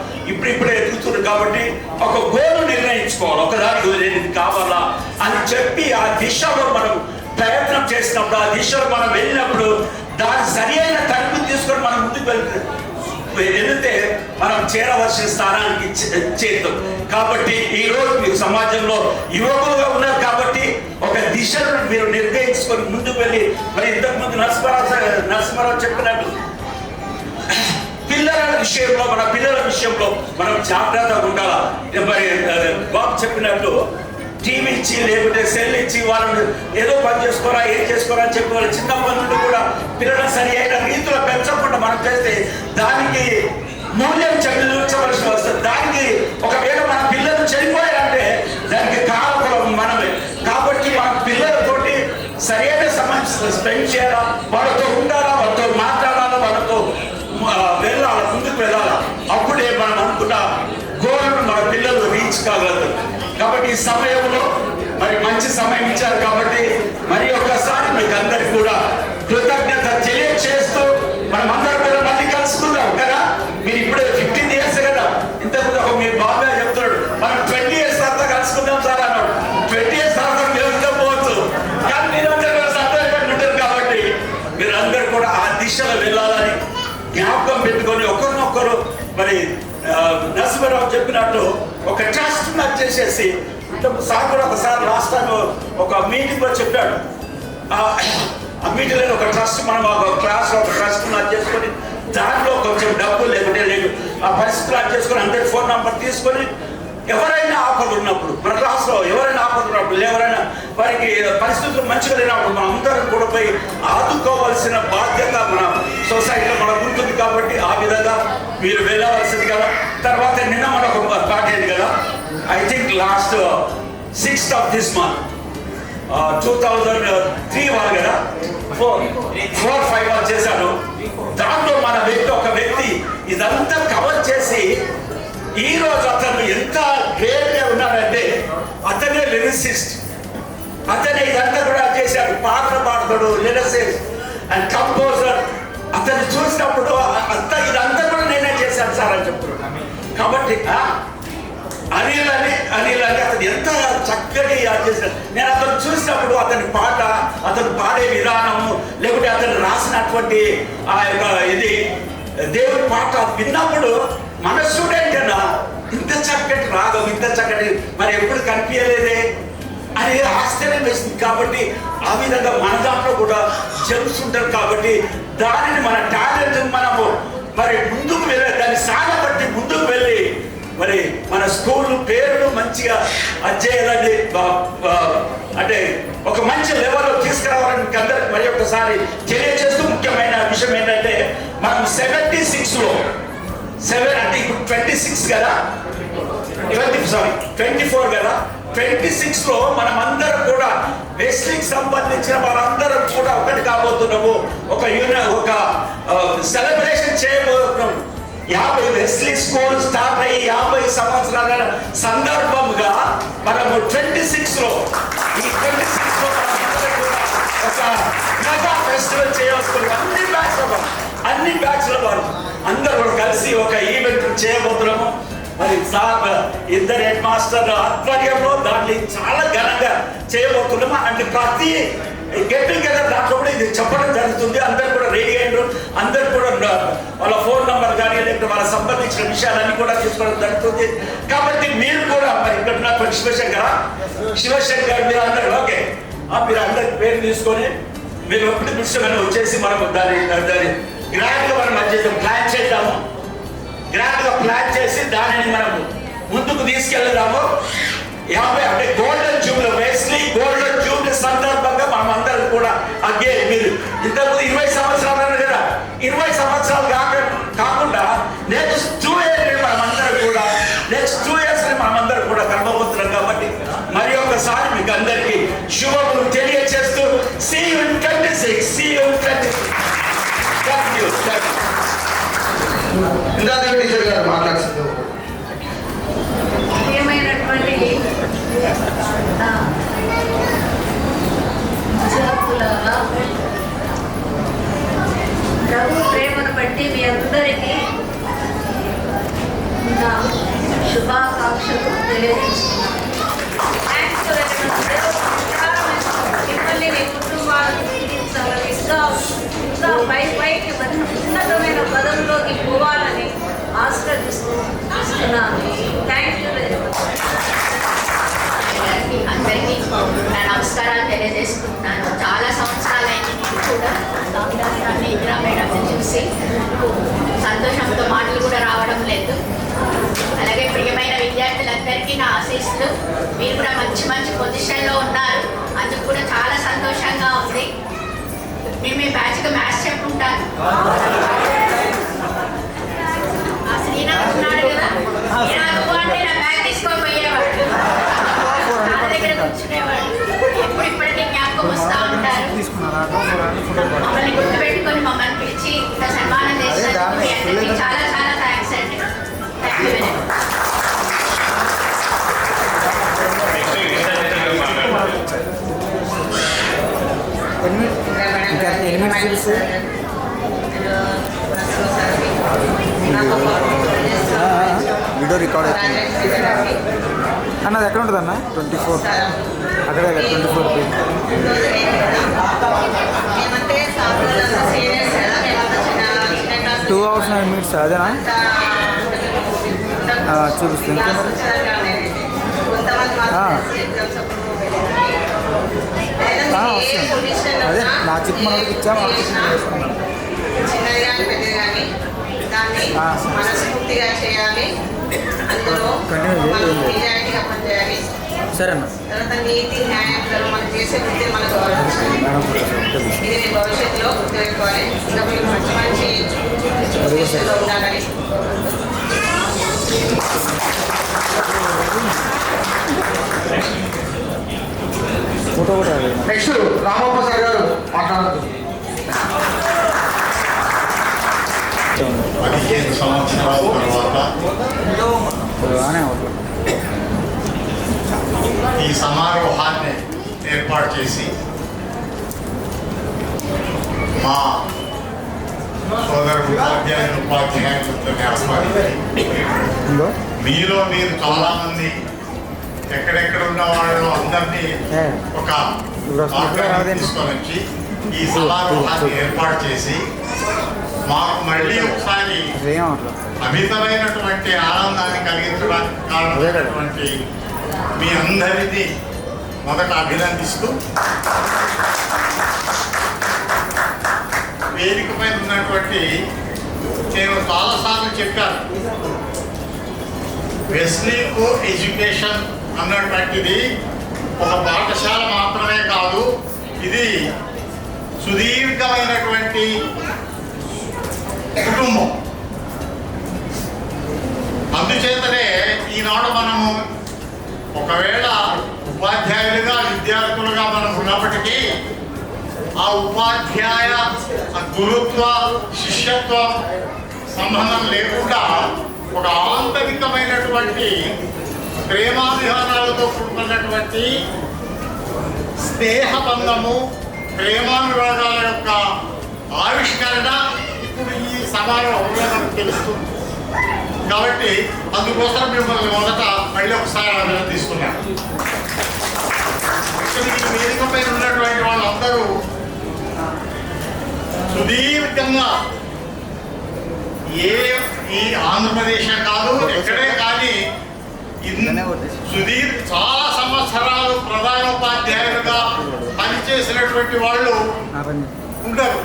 Speaker 15: కాబట్టి ఒక గోల్ నిర్ణయించుకోవాలి. ఒకదానికి నేను కావాలా అని చెప్పి ఆ దిశలో మనం ప్రయత్నం చేసినప్పుడు ఆ దిశలో మనం వెళ్ళినప్పుడు దాని సరి అయిన తలుపు తీసుకొని మనం ముందుకు వెళితే మనం చేరవలసిన స్థానానికి చేరుతాం. కాబట్టి ఈ రోజు మీరు సమాజంలో యువకులుగా ఉన్నారు కాబట్టి ఒక దిశను మీరు నిర్ణయించుకొని ముందుకు వెళ్ళి మరి ఇంతకుముందు నరసింహారావు చెప్పినట్టు మన పిల్లల విషయంలో మనం జాగ్రత్తగా ఉండాలి. మరి బాబు చెప్పినట్టు టీవీ ఇచ్చి లేకపోతే సెల్ ఇచ్చి వాళ్ళని ఏదో పని చేసుకోరా ఏం చేసుకోరా అని చెప్పి వాళ్ళు చిన్నప్పటి నుండి కూడా పిల్లలను సరి అయిన రీతిలో పెంచకుండా మనం చేస్తే దానికి మూల్యం చెల్లించవలసి వస్తుంది. దానికి ఒకవేళ మన పిల్లలు చనిపోయారంటే దానికి కారణం మనమే. కాబట్టి మన పిల్లలతోటి సరైన సమయం స్పెండ్ చేయాలా, వాళ్ళతో ఉండాలా, వాళ్ళతో మాట్లాడాలా, వాళ్ళతో వెళ్ళాలి, ముందుకు వెళ్ళాలా. అప్పుడే మనం అనుకున్న గోల్ను మన పిల్లలు రీచ్ కాగలుగుతారు. కాబట్టి ఈ సమయంలో మరి మంచి సమయం ఇచ్చారు కాబట్టి మరి ఒక్కసారి మీకు అందరికి కూడా కృతజ్ఞత తెలియజేస్తూ మనం అందరం కూడా మళ్ళీ కలుసుకుందాం కదా. మీరు ఇప్పుడే 15 years కదా, ఇంతకుముందు మీ బాబాయ్ చెప్తున్నాడు మనం 20 years తర్వాత కలుసుకుందాం సార్ అన్నాడు. 20 years తర్వాత మీరు పోవచ్చు, కానీ మీరందరూ కూడా సంతోషంగా ఉంటారు. కాబట్టి మీరందరూ కూడా ఆ దిశలో వెళ్ళాలని జ్ఞాపకం పెట్టుకొని ఒకరినొకరు మరి నరసింహారావు చెప్పినట్టు ఒక ట్రస్ట్ చేసేసి సార్ కూడా ఒకసారి లాస్ట్ టైం ఒక మీటింగ్ లో చెప్పాడు. ఆ మీటింగ్ లో ఒక ట్రస్ట్ మనం ఒక క్లాస్ లో ఒక ట్రస్ట్ చేసుకొని దాంట్లో కొంచెం డబ్బు లేకుంటే లేదు ఆ పరిస్థితులు చేసుకొని అందరి ఫోన్ నంబర్ తీసుకొని ఎవరైనా ఆపదలు ఉన్నప్పుడు మన క్లాస్లో ఎవరైనా ఆపదలు ఉన్నప్పుడు ఎవరైనా వారికి పరిస్థితులు మంచిగా లేనప్పుడు మనం అందరం కూడా పోయి ఆదుకోవాల్సిన బాధ్యత మన సొసైటీలో మనకు ఉంటుంది. కాబట్టి ఆ విధంగా మీరు వెళ్ళవలసింది కదా. తర్వాత నిన్న మనకు పాట అయింది కదా, I think last 6th of this month 2003 వాళ్ళు కదా 4-5 వాళ్ళు చేశారు. దాంట్లో మన ఒక వ్యక్తి ఇదంతా కవర్ చేసి ఈ రోజు అతను ఎంత గ్రేట్ గా ఉన్నాడంటే అతనే లిరిసిస్ట్, అతనే ఇదంతా కూడా చేశాడు. పాటలు పాడతాడు, లిరిసిస్ట్ అండ్ కంపోజర్. అతను చూసినప్పుడు ఇదంతా కూడా నేనే చేశాను సార్ అని చెప్తున్నాడు. కాబట్టి అనిల్ అని అతను ఎంత చక్కటి చేశాడు. నేను అతను చూసినప్పుడు అతని పాట, అతను పాడే విధానము, లేకుంటే అతను రాసినటువంటి ఆ యొక్క ఇది దేవుడి పాట విన్నప్పుడు మన స్టూడెంట్ అన్నా ఇంత చక్కటి రాగం, ఇంత చక్కటి మరి ఎప్పుడు కనిపించలేదే అని ఆశ్చర్యం వేస్తుంది. కాబట్టి ఆ విధంగా మన దాంట్లో కూడా జెమ్స్ ఉంటారు. కాబట్టి దానిని మన టాలెంట్ మనము మరి ముందుకు వెళ్ళి దాన్ని సాగబట్టి ముందుకు వెళ్ళి మరి మన స్కూల్ పేరును మంచిగా అధ్యయనాన్ని అంటే ఒక మంచి లెవెల్లో తీసుకురావాలని అందరికి మరి ఒకసారి తెలియజేస్తూ ముఖ్యమైన విషయం ఏంటంటే మనం 76లో 7 అంటే ఇప్పుడు 26 కదా, 24 కదా, 26లో మనం అందరం కూడా వెస్లీకి సంబంధించిన వాళ్ళందరం కూడా ఒకటి కాబోతున్నాము. ఒక సెలబ్రేషన్ చేయబోతున్నాం. 50 వెస్లీ స్కూల్ స్టార్ట్ అయ్యి 50 సంవత్సరాల సందర్భంగా మనము 26లో ఈ 26లో ఒక మెగా ఫెస్టివల్ చేయవలసుకున్నాం. అన్ని బ్యాచ్ల వారు అందరూ కలిసి ఒక ఈవెంట్ చేయబోతున్నాము. మరి సార్ ఇద్దరు హెడ్ మాస్టర్ ఆధ్వర్యంలో దాన్ని చాలా ఘనంగా చేయబోతున్నాము. అంటే ప్రతి గెట్ టుగెదర్ దాంట్లో కూడా ఇది చెప్పడం జరుగుతుంది. అందరు కూడా రెడీ అయ్యారు. అందరు కూడా వాళ్ళ ఫోన్ నంబర్ కానీ లేకపోతే వాళ్ళ సంబంధించిన విషయాలన్నీ కూడా తీసుకోవడం జరుగుతుంది. కాబట్టి మీరు కూడా మరి ఇక్కడ నాకు శివశంకర్ మీరు అందరూ ఓకే, మీరు అందరి పేరు తీసుకొని మీరు ఎప్పుడు దృశ్యమైన వచ్చేసి మనము దాన్ని గ్రాండ్గా మనం ప్లాన్ చేద్దాము. గ్రాండ్గా ప్లాన్ చేసి దానిని మనం ముందుకు తీసుకెళ్దాము. 50 అంటే golden Jubilee, Wesley golden Jubilee సందర్భంగా మనం అందరం కూడా అగ్గే మీరు ఇంతకుముందు 20 సంవత్సరాలు కదా, 20 సంవత్సరాలు కాకుండా నెక్స్ట్ 2 years మనమందరం కూడా మనమందరం కూడా కర్మపోతున్నాం. కాబట్టి మరి ఒకసారి మీకు అందరికీ శుభములు తెలియజేస్తూ see you in 26. Thank you.
Speaker 2: Indradevi teacher గారు మాట్లాడుతుంది.
Speaker 4: ఏమైనటువంటి విద్యార్థులారా, ప్రభు ప్రేమను బట్టి మీ అందరికీ నా శుభాకాంక్షలు తెలియజేస్తున్నాను. స్థాయిలోకి పోవాలని ఆశీర్వదిస్తూ ఇస్తున్నాను. Thank you very much.
Speaker 16: అందరికీ నా నమస్కారాలు తెలియజేసుకుంటున్నాను. చాలా సంవత్సరాలైంది నేను కూడా ఇందిరా మేడం చూసి సంతోషంతో మాటలు కూడా రావడం లేదు. అలాగే ప్రియమైన విద్యార్థులందరికీ నా ఆశీస్సులు. మీరు కూడా మంచి మంచి పొజిషన్లో ఉన్నారు, అందుకు కూడా చాలా సంతోషంగా ఉంది. మేము మీ బ్యాచ్కి మ్యాథ్స్ చెప్పుకుంటాను. శ్రీనాథ్ ఉన్నాడు కదా, శ్రీనాథ్ అంటే నా బ్యాగ్ తీసుకొని పోయేవాడు, నా దగ్గర కూర్చునేవాడు. ఎప్పుడు ఇప్పటికీ జ్ఞాపకం వస్తూ ఉంటారు. మమ్మల్ని గుర్తుపెట్టుకొని మమ్మల్ని పిలిచి ఇంకా సన్మానం చేసినందుకు మీ అందరికీ చాలా చాలా థ్యాంక్స్ అండి. Thank you very much.
Speaker 17: Video record అవుతుంది అన్నది ఎక్కడ ఉంటుంది అన్న 24 అక్కడ 24 2 hours 9 minutes అదేనా చూపిస్తుంది. అదే నా చిప్ మనకి ఇచ్చాము.
Speaker 4: చిన్నది కానీ పెద్దది కానీ దాన్ని మనస్ఫూర్తిగా చేయాలి. అందులో నిజాయితీగా పనిచేయాలి.
Speaker 17: సరే అన్న.
Speaker 4: తర్వాత నీతి న్యాయం మనం చేసే వృత్తి మనకు గౌరవించాలి. ఇది మీ భవిష్యత్తులో గుర్తుపెట్టుకోవాలి. ఇంకా మీరు మంచి మంచి పొజిషన్లో ఉండాలని.
Speaker 17: ఫోటో కూడా
Speaker 2: నెక్స్ట్ రామప్రసాద్ గారు మాట్లాడుతూ
Speaker 9: 15 సంవత్సరాల తర్వాత ఈ సమారోహాన్ని ఏర్పాటు చేసి మా సోదరు ఉపాధ్యాయులతో ఆస్వాదించి మీలో మీరు చాలామంది ఎక్కడెక్కడ ఉన్న వాళ్ళు అందరినీ ఒక మార్గాన్ని తీసుకొని వచ్చి ఈ సమారోహాన్ని ఏర్పాటు చేసి మాకు మళ్ళీ ఒకసారి అమితమైనటువంటి ఆనందాన్ని కలిగించడానికి కారణమైనటువంటి మీ అందరినీ మొదట అభినందిస్తూ వేదిక పైన ఉన్నటువంటి నేను చాలాసార్లు చెప్పాను, వెస్లీ కో ఎడ్యుకేషన్ అన్నటువంటిది ఒక పాఠశాల మాత్రమే కాదు, ఇది సుదీర్ఘమైనటువంటి కుటుంబం. అందుచేతనే ఈనాడు మనము ఒకవేళ ఉపాధ్యాయులుగా విద్యార్థులుగా మనం ఉన్నప్పటికీ ఆ ఉపాధ్యాయ గురుత్వ శిష్యత్వ సంబంధం లేకుండా ఒక ఆంతరికమైనటువంటి ప్రేమాభిమానాలతో కూడుకున్నటువంటి స్నేహబంధము, ప్రేమానురాగాల యొక్క ఆవిష్కరణ ఇప్పుడు ఈ సమారోహంలో మనకు తెలుస్తుంది. కాబట్టి అందుకోసం మిమ్మల్ని మొదట మళ్ళీ ఒకసారి అభినందిస్తున్నాను. ఇక్కడ ఈ వేదిక పైన ఉన్నటువంటి వాళ్ళందరూ సుదీర్ఘంగా ఈ ఆంధ్రప్రదేశ్ కాదు ఎక్కడే కానీ చాలా సంవత్సరాలు ప్రధానోపాధ్యాయులుగా పనిచేసినటువంటి వాళ్ళు ఉంటారు.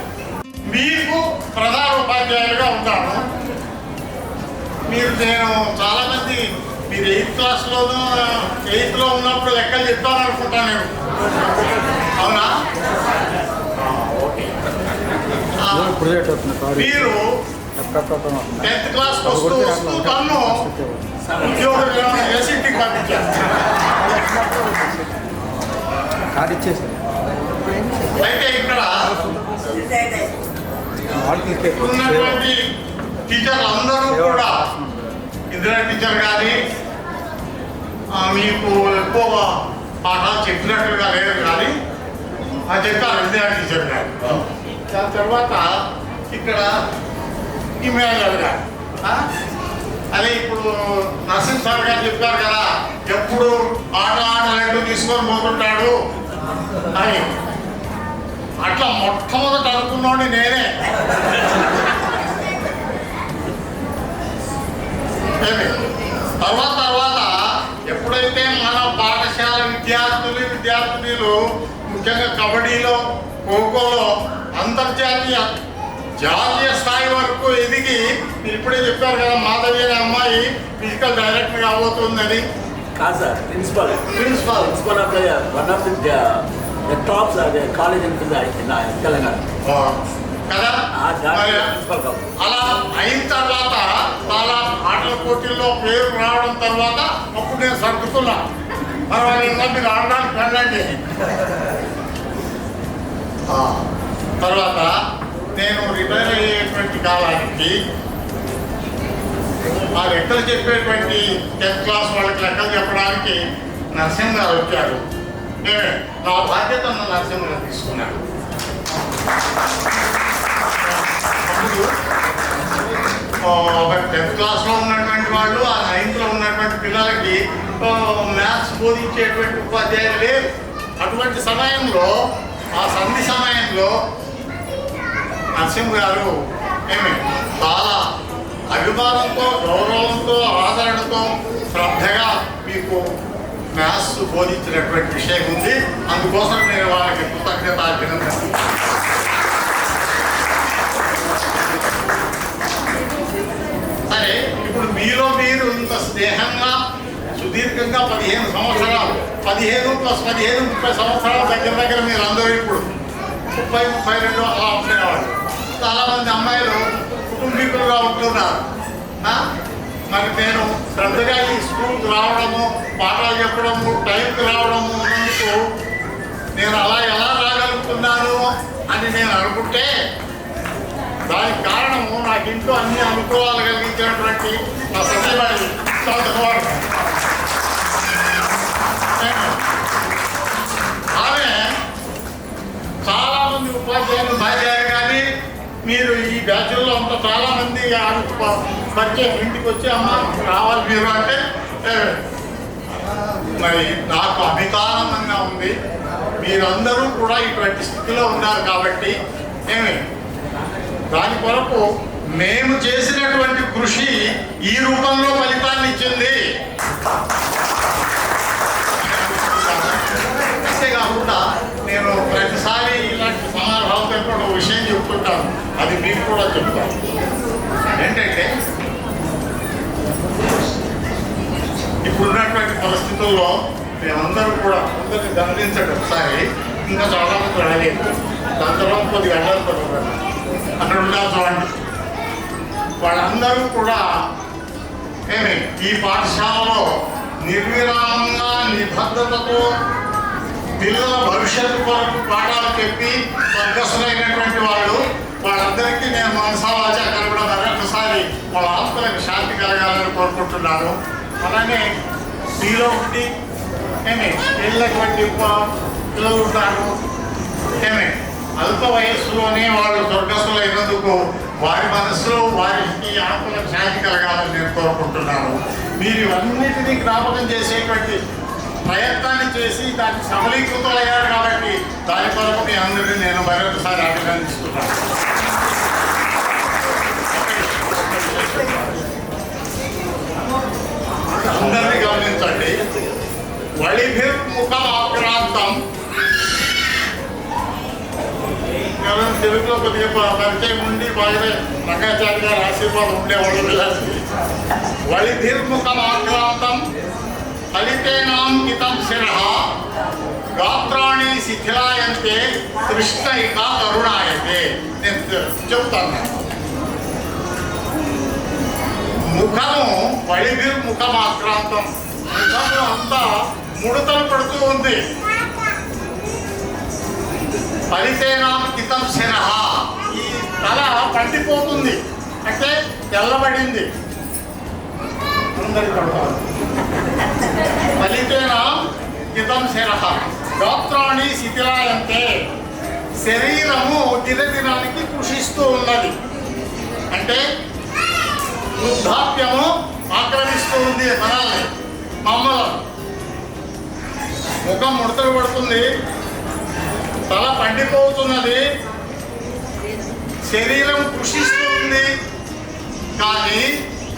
Speaker 9: మీకు ప్రధానోపాధ్యాయులుగా ఉంటాను. నేను చాలా మంది మీరు 8th క్లాస్లోనూ 8th లో ఉన్నప్పుడు లెక్కలు చెప్తాను అనుకుంటాను నేను. అవునా? మీరు 10th క్లాస్కి వస్తూ తను ఉద్యోగం చేసి ఇంటికి పంపించారు. అయితే ఇక్కడ ఉన్నటువంటి టీచర్లు అందరూ కూడా ఇందిరా టీచర్ కానీ మీకు ఎక్కువ పాఠాలు చెప్పినట్టుగా లేదు కానీ చెప్పారు ఇందిరా టీచర్ గారు. దాని తర్వాత ఇక్కడ ఈ మేనేజర్ గారు అదే ఇప్పుడు నరసింహ సార్ గారు చెప్పారు కదా, ఎప్పుడు ఆటలు తీసుకొని పోతుంటాడు అని. అట్లా మొట్టమొదటి అనుకున్నాడు నేనే.
Speaker 18: తర్వాత ఎప్పుడైతే మన పాఠశాల విద్యార్థులు ముఖ్యంగా కబడ్డీలో ఖోఖోలో అంతర్జాతీయ జాతీయ స్థాయి వరకు ఎదిగి మీరు ఇప్పుడే చెప్పారు కదా మాధవి అనే అమ్మాయి ఫిజికల్ డైరెక్టర్ కాబోతుందని.
Speaker 19: కాదు sir, principal of one of the tops college in Telangana
Speaker 18: కదా. అలా అయిన తర్వాత చాలా ఆటల పోటీల్లో పేరు రావడం తర్వాత అప్పుడు నేను సర్దుకున్నా, పర్వాలేదు మీరు ఆడడానికి వెళ్ళండి. తర్వాత నేను రిటైర్ అయ్యేటువంటి కాలానికి ఆ లెక్కలు చెప్పేటువంటి 10th క్లాస్ వాళ్ళకి లెక్కలు చెప్పడానికి నరసింహ గారు వచ్చారు. నా బాధ్యతను నరసింహ గారు తీసుకున్నాను. ఒక 10th క్లాస్లో ఉన్నటువంటి వాళ్ళు ఆ 9th లో ఉన్నటువంటి పిల్లలకి మ్యాథ్స్ బోధించేటువంటి ఉపాధ్యాయులు లేరు. అటువంటి సమయంలో ఆ సంధి సమయంలో నరసింహ గారు చాలా అభిమానంతో గౌరవంతో ఆదరణతో శ్రద్ధగా మీకు మ్యాథ్స్ బోధించినటువంటి విషయం ఉంది. అందుకోసం నేను వాళ్ళకి కృతజ్ఞత అభినందన. సరే, ఇప్పుడు మీలో మీరు ఇంత స్నేహంగా సుదీర్ఘంగా 15 సంవత్సరాలు 15+15 30 సంవత్సరాల దగ్గర మీరు అందరూ ఇప్పుడు 30-32 అలా ఉండేవాళ్ళు. చాలామంది అమ్మాయిలు కుటుంబీకులుగా ఉంటున్నారు. మరి నేను శ్రద్ధగా ఈ స్కూల్కి రావడము, పాఠాలు చెప్పడము, టైంకి రావడము ఉన్నందుకు నేను అలా ఎలా రాగలుగుతున్నాను అని నేను అనుకుంటే దానికి కారణము నాకు ఇంట్లో అన్ని అనుకూలాలు కలిగించినటువంటి నా సతీమణి చదువుకోవడం. ఆమె చాలామంది ఉపాధ్యాయులు భార్యలు కానీ మీరు ఈ బ్యాచ్ల్లో అంతా చాలామంది పరిచయం ఇంటికి వచ్చి అమ్మ రావాలి మీరు అంటే మరి నాకు అభికానంగా ఉంది. మీరందరూ కూడా ఇటువంటి స్థితిలో ఉన్నారు కాబట్టి దాని కొరకు మేము చేసినటువంటి కృషి ఈ రూపంలో ఫలితాన్ని ఇచ్చింది. అంతేకాకుండా నేను ప్రతిసారి ఇలాంటి సమాధానంతో ఒక విషయం చెప్తుంటాను, అది మీకు కూడా చెప్తాను. ఏంటంటే ఇప్పుడున్నటువంటి పరిస్థితుల్లో మేమందరూ కూడా అందరినీ గమనించండి ఒకసారి. ఇంకా చాలా మంది రాలేదు, దాని తర్వాత కొద్దిగా వెళ్ళాలి అక్కడ ఉండాలి చూడండి. వాళ్ళందరూ కూడా ఈ పాఠశాలలో నిర్విరామంగా నిబద్ధతతో పిల్లల భవిష్యత్తు కొరకు పాఠాలు చెప్పి స్వర్గస్థులైనటువంటి వాళ్ళు. వాళ్ళందరికీ నేను మనసావాచ అక్కడ కూడా మరొకసారి వాళ్ళ ఆత్మలకు శాంతి కలగాలని కోరుకుంటున్నాను. అలానే మీలో ఉండి వెళ్ళినటువంటి పిల్లలు ఉంటారు, అల్ప వయస్సులోనే వాళ్ళు స్వర్గస్థులైనందుకు వారి మనసులో వారికి ఆత్మలకు శాంతి కలగాలని నేను కోరుకుంటున్నాను. మీరు ఇవన్నిటినీ జ్ఞాపకం చేసేటువంటి ప్రయత్నాన్ని చేసి దానికి సఫలీకృతమయ్యారు కాబట్టి దాని కొరకు మీ అందరినీ నేను మరొకసారి అభినందిస్తున్నాను. అందరినీ గమనించండి. వళిభిర్ముఖమాక్రాంతం, తెలుగులో కొద్దిగా పరిచయం ఉండి బాగా రంగాచార్య గారి ఆశీర్వాదం ఉండేవాళ్ళు పిల్లలకి. వళిభిర్ముఖమాక్రాంతం ఫలితేనాం హితం శిరః గాత్రాణి శిథిలాయంతే కృష్ణైక కరుణాయతే. నేను చెప్తాను. ముఖము వళిభిర్ముఖమాక్రాంతం, ముఖము అంతా ముడతలు పడుతూ ఉంది. ఫలితేనాం హితం శిరః, ఈ తల పండిపోతుంది అంటే తెల్లబడింది. ఫలితేనాం హితం శిరః గాత్రాణి శిథిలాయంతే, శరీరము దినదినానికి కృషిస్తూ ఉన్నది. అంటే వృద్ధాప్యము ఆక్రమిస్తూ ఉంది మనల్ని, మమ్మల్ని. ముఖం ముడతలు పడుతుంది, తల పండిపోతున్నది, శరీరం కృషిస్తుంది. కానీ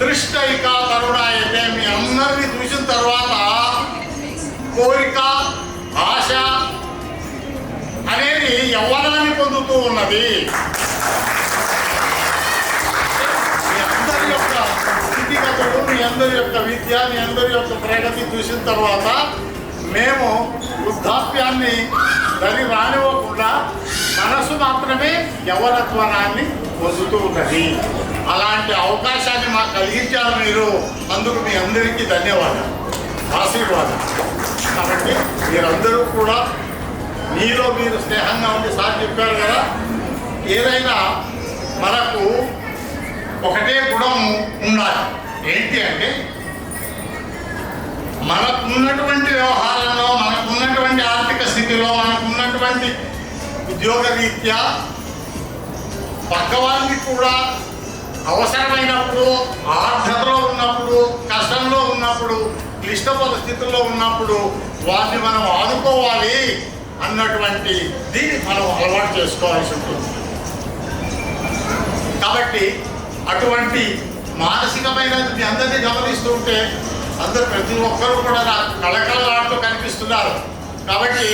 Speaker 18: తృష్టైక తరుణాయతే మీ అందరినీ చూసిన తర్వాత కోరిక ఆశ అనేది యవ్వనాన్ని పొందుతూ ఉన్నది. మీ అందరి యొక్క స్థితిగతులు, మీ అందరి యొక్క విద్య, మీ అందరి యొక్క ప్రగతి చూసిన తర్వాత మేము వృద్ధాప్యాన్ని దరి రానివ్వకుండా మనసు మాత్రమే యవ్వనత్వనాన్ని పొందుతూ ఉన్నది. అలాంటి అవకాశాన్ని మాకు కలిగించారు మీరు. అందుకు మీ అందరికీ ధన్యవాదాలు, ఆశీర్వాదాలు. కాబట్టి మీరందరూ కూడా మీలో మీరు స్నేహంగా ఉండి సార్ చెప్పారు కదా, ఏదైనా మనకు ఒకటే గుణం ఉండాలి. ఏంటి అంటే మనకున్నటువంటి వ్యవహారంలో, మనకున్నటువంటి ఆర్థిక స్థితిలో, మనకున్నటువంటి ఉద్యోగ రీత్యా పక్కవారికి కూడా అవసరమైనప్పుడు, ఆర్థతలో ఉన్నప్పుడు, కష్టంలో ఉన్నప్పుడు, క్లిష్ట పరిస్థితుల్లో ఉన్నప్పుడు వారిని మనం ఆదుకోవాలి అన్నటువంటి దీన్ని మనం అలవాటు చేసుకోవాల్సి ఉంటుంది. కాబట్టి అటువంటి మానసికమైన మీ అందరినీ గమనిస్తూ ఉంటే అందరు ప్రతి ఒక్కరూ కూడా నాకు కళకళలాడుతూ కనిపిస్తున్నారు. కాబట్టి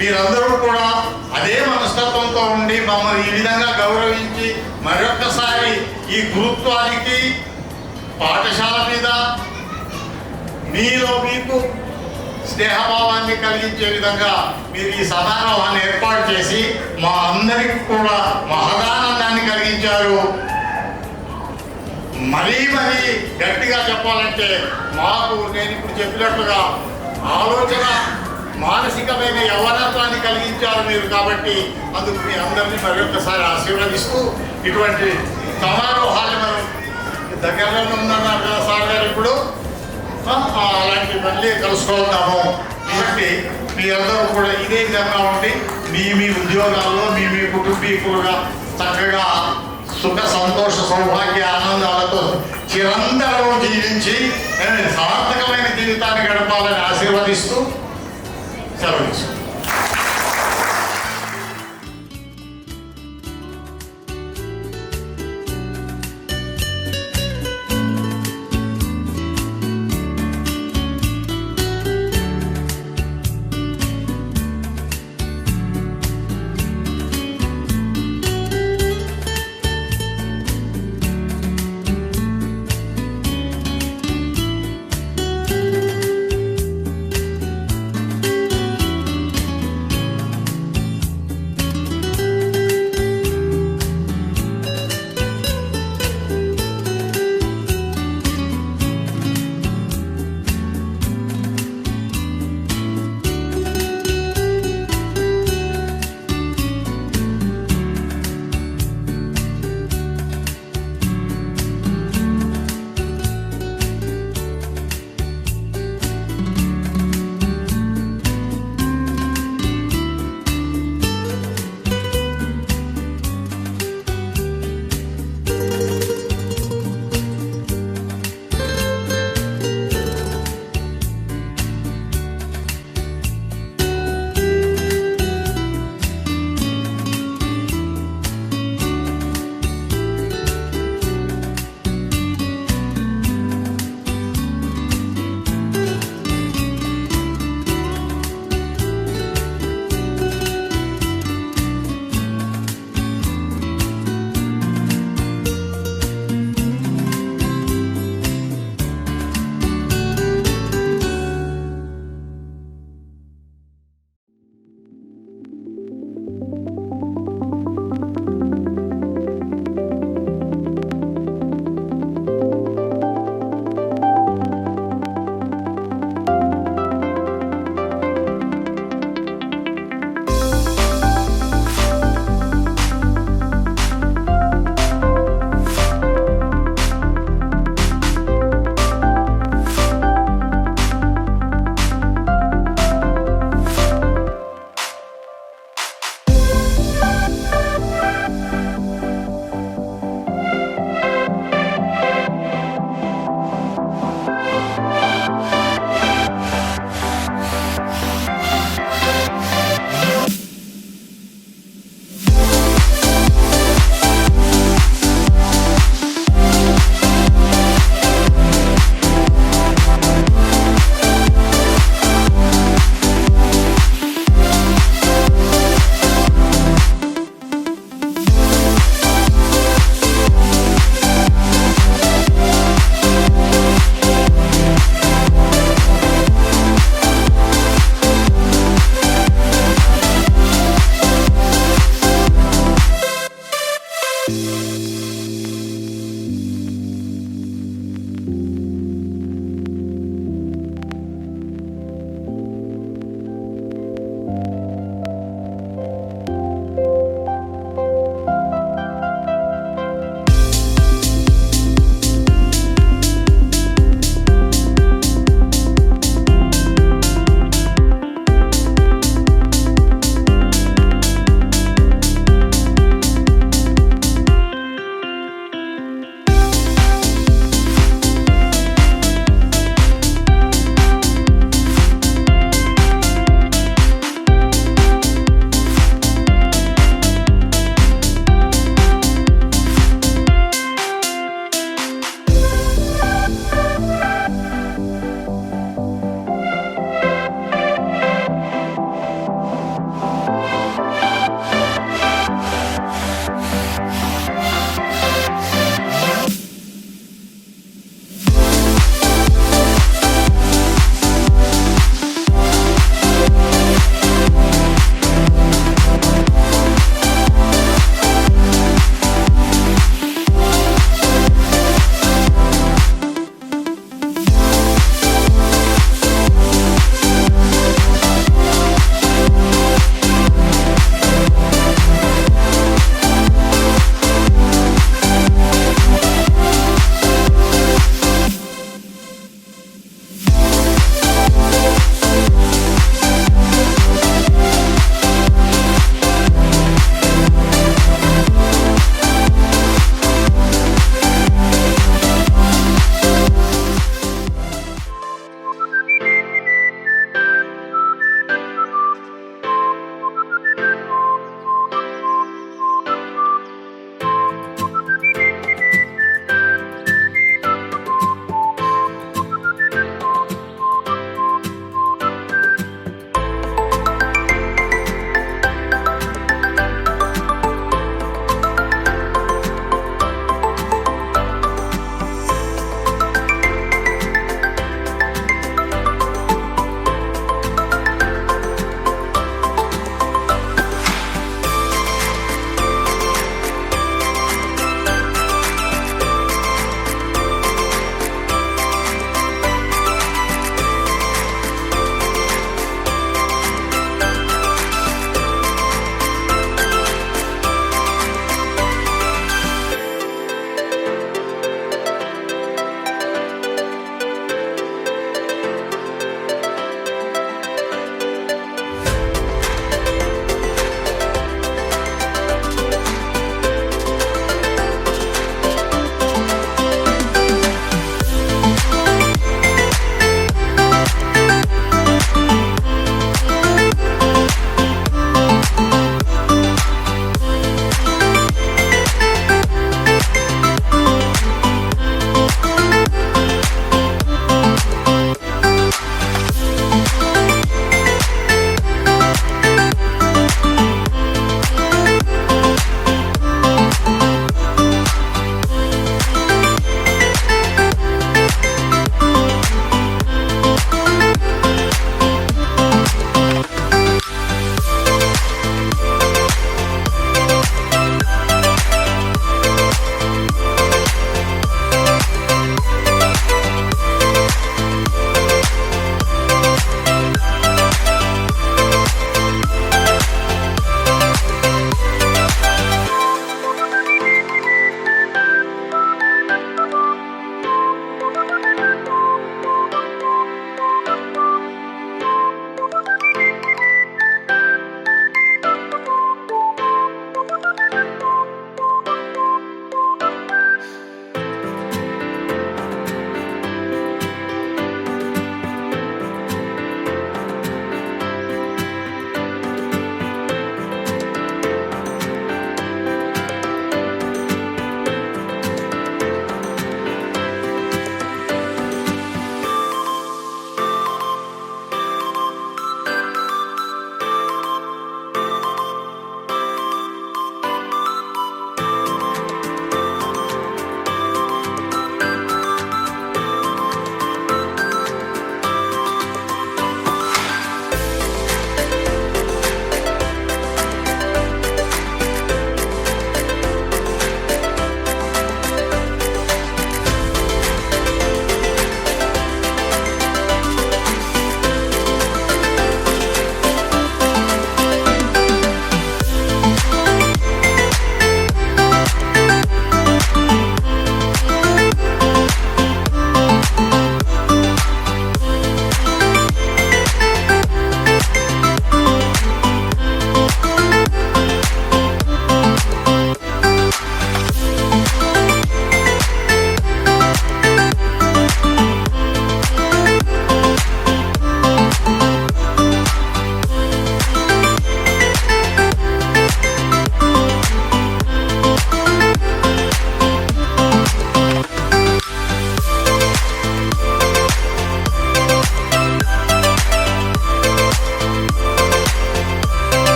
Speaker 18: మీరందరూ కూడా అదే మనస్తత్వంతో ఉండి మమ్మల్ని ఈ విధంగా గౌరవించి మరొక్కసారి ఈ గురుత్వానికి, పాఠశాల మీద మీలో మీకు స్నేహభావాన్ని కలిగించే విధంగా మీరు ఈ సమారోహాన్ని ఏర్పాటు చేసి మా అందరికి కూడా మహదానందాన్ని కలిగించారు. మరీ గట్టిగా చెప్పాలంటే మాకు నేను ఇప్పుడు చెప్పినట్లుగా ఆలోచన మానసికమైన యవ్వనత్వాన్ని కలిగించారు మీరు. కాబట్టి అందుకు మీ అందరినీ మరొకసారి ఆశీర్వదిస్తూ ఇటువంటి సమారోహాన్ని మనం దగ్గరలో ఉన్నారు కదా సార్ గారు, ఇప్పుడు అలాంటి మళ్ళీ కలుసుకుందాము. కాబట్టి మీ అందరూ కూడా ఇదే విధంగా ఉండి మీ ఉద్యోగాల్లో మీ కుటుంబీకులుగా చక్కగా సుఖ సంతోష సౌభాగ్య ఆనందాలతో చిరంతరం జీవించి సార్థకమైన జీవితాన్ని గడపాలని ఆశీర్వదిస్తూ సెలవు.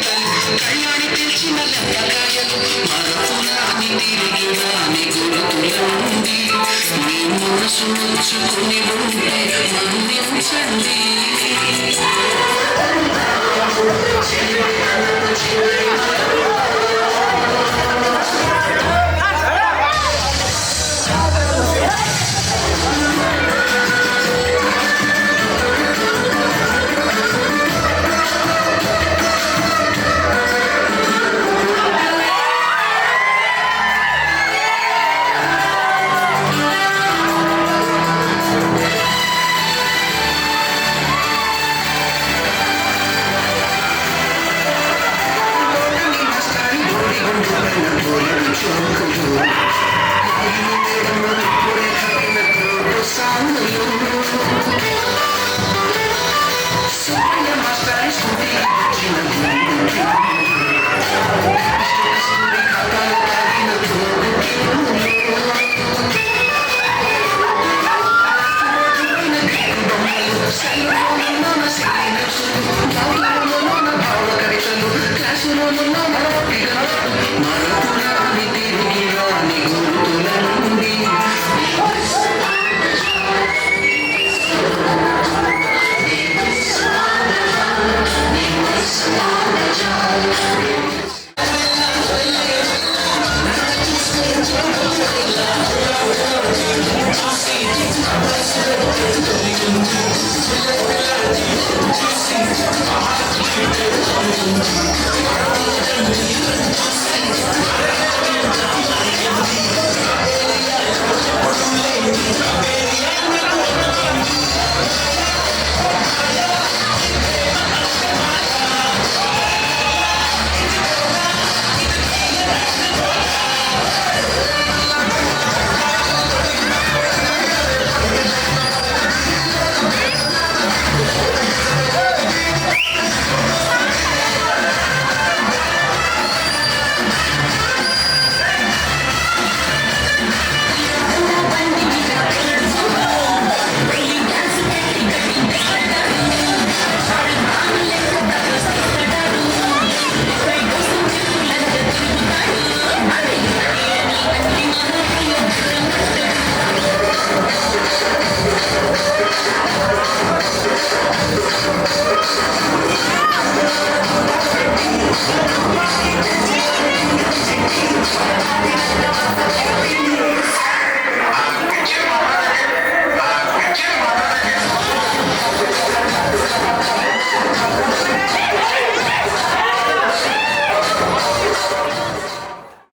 Speaker 20: కళ్ళాడి తెచ్చిన లెక్కకాయలు మరపురాని తిరిగిరాని గురుకులండి మీ మనసు నొచ్చుకుని ఉంటే మన్నించండి కవితలు క్లాసులో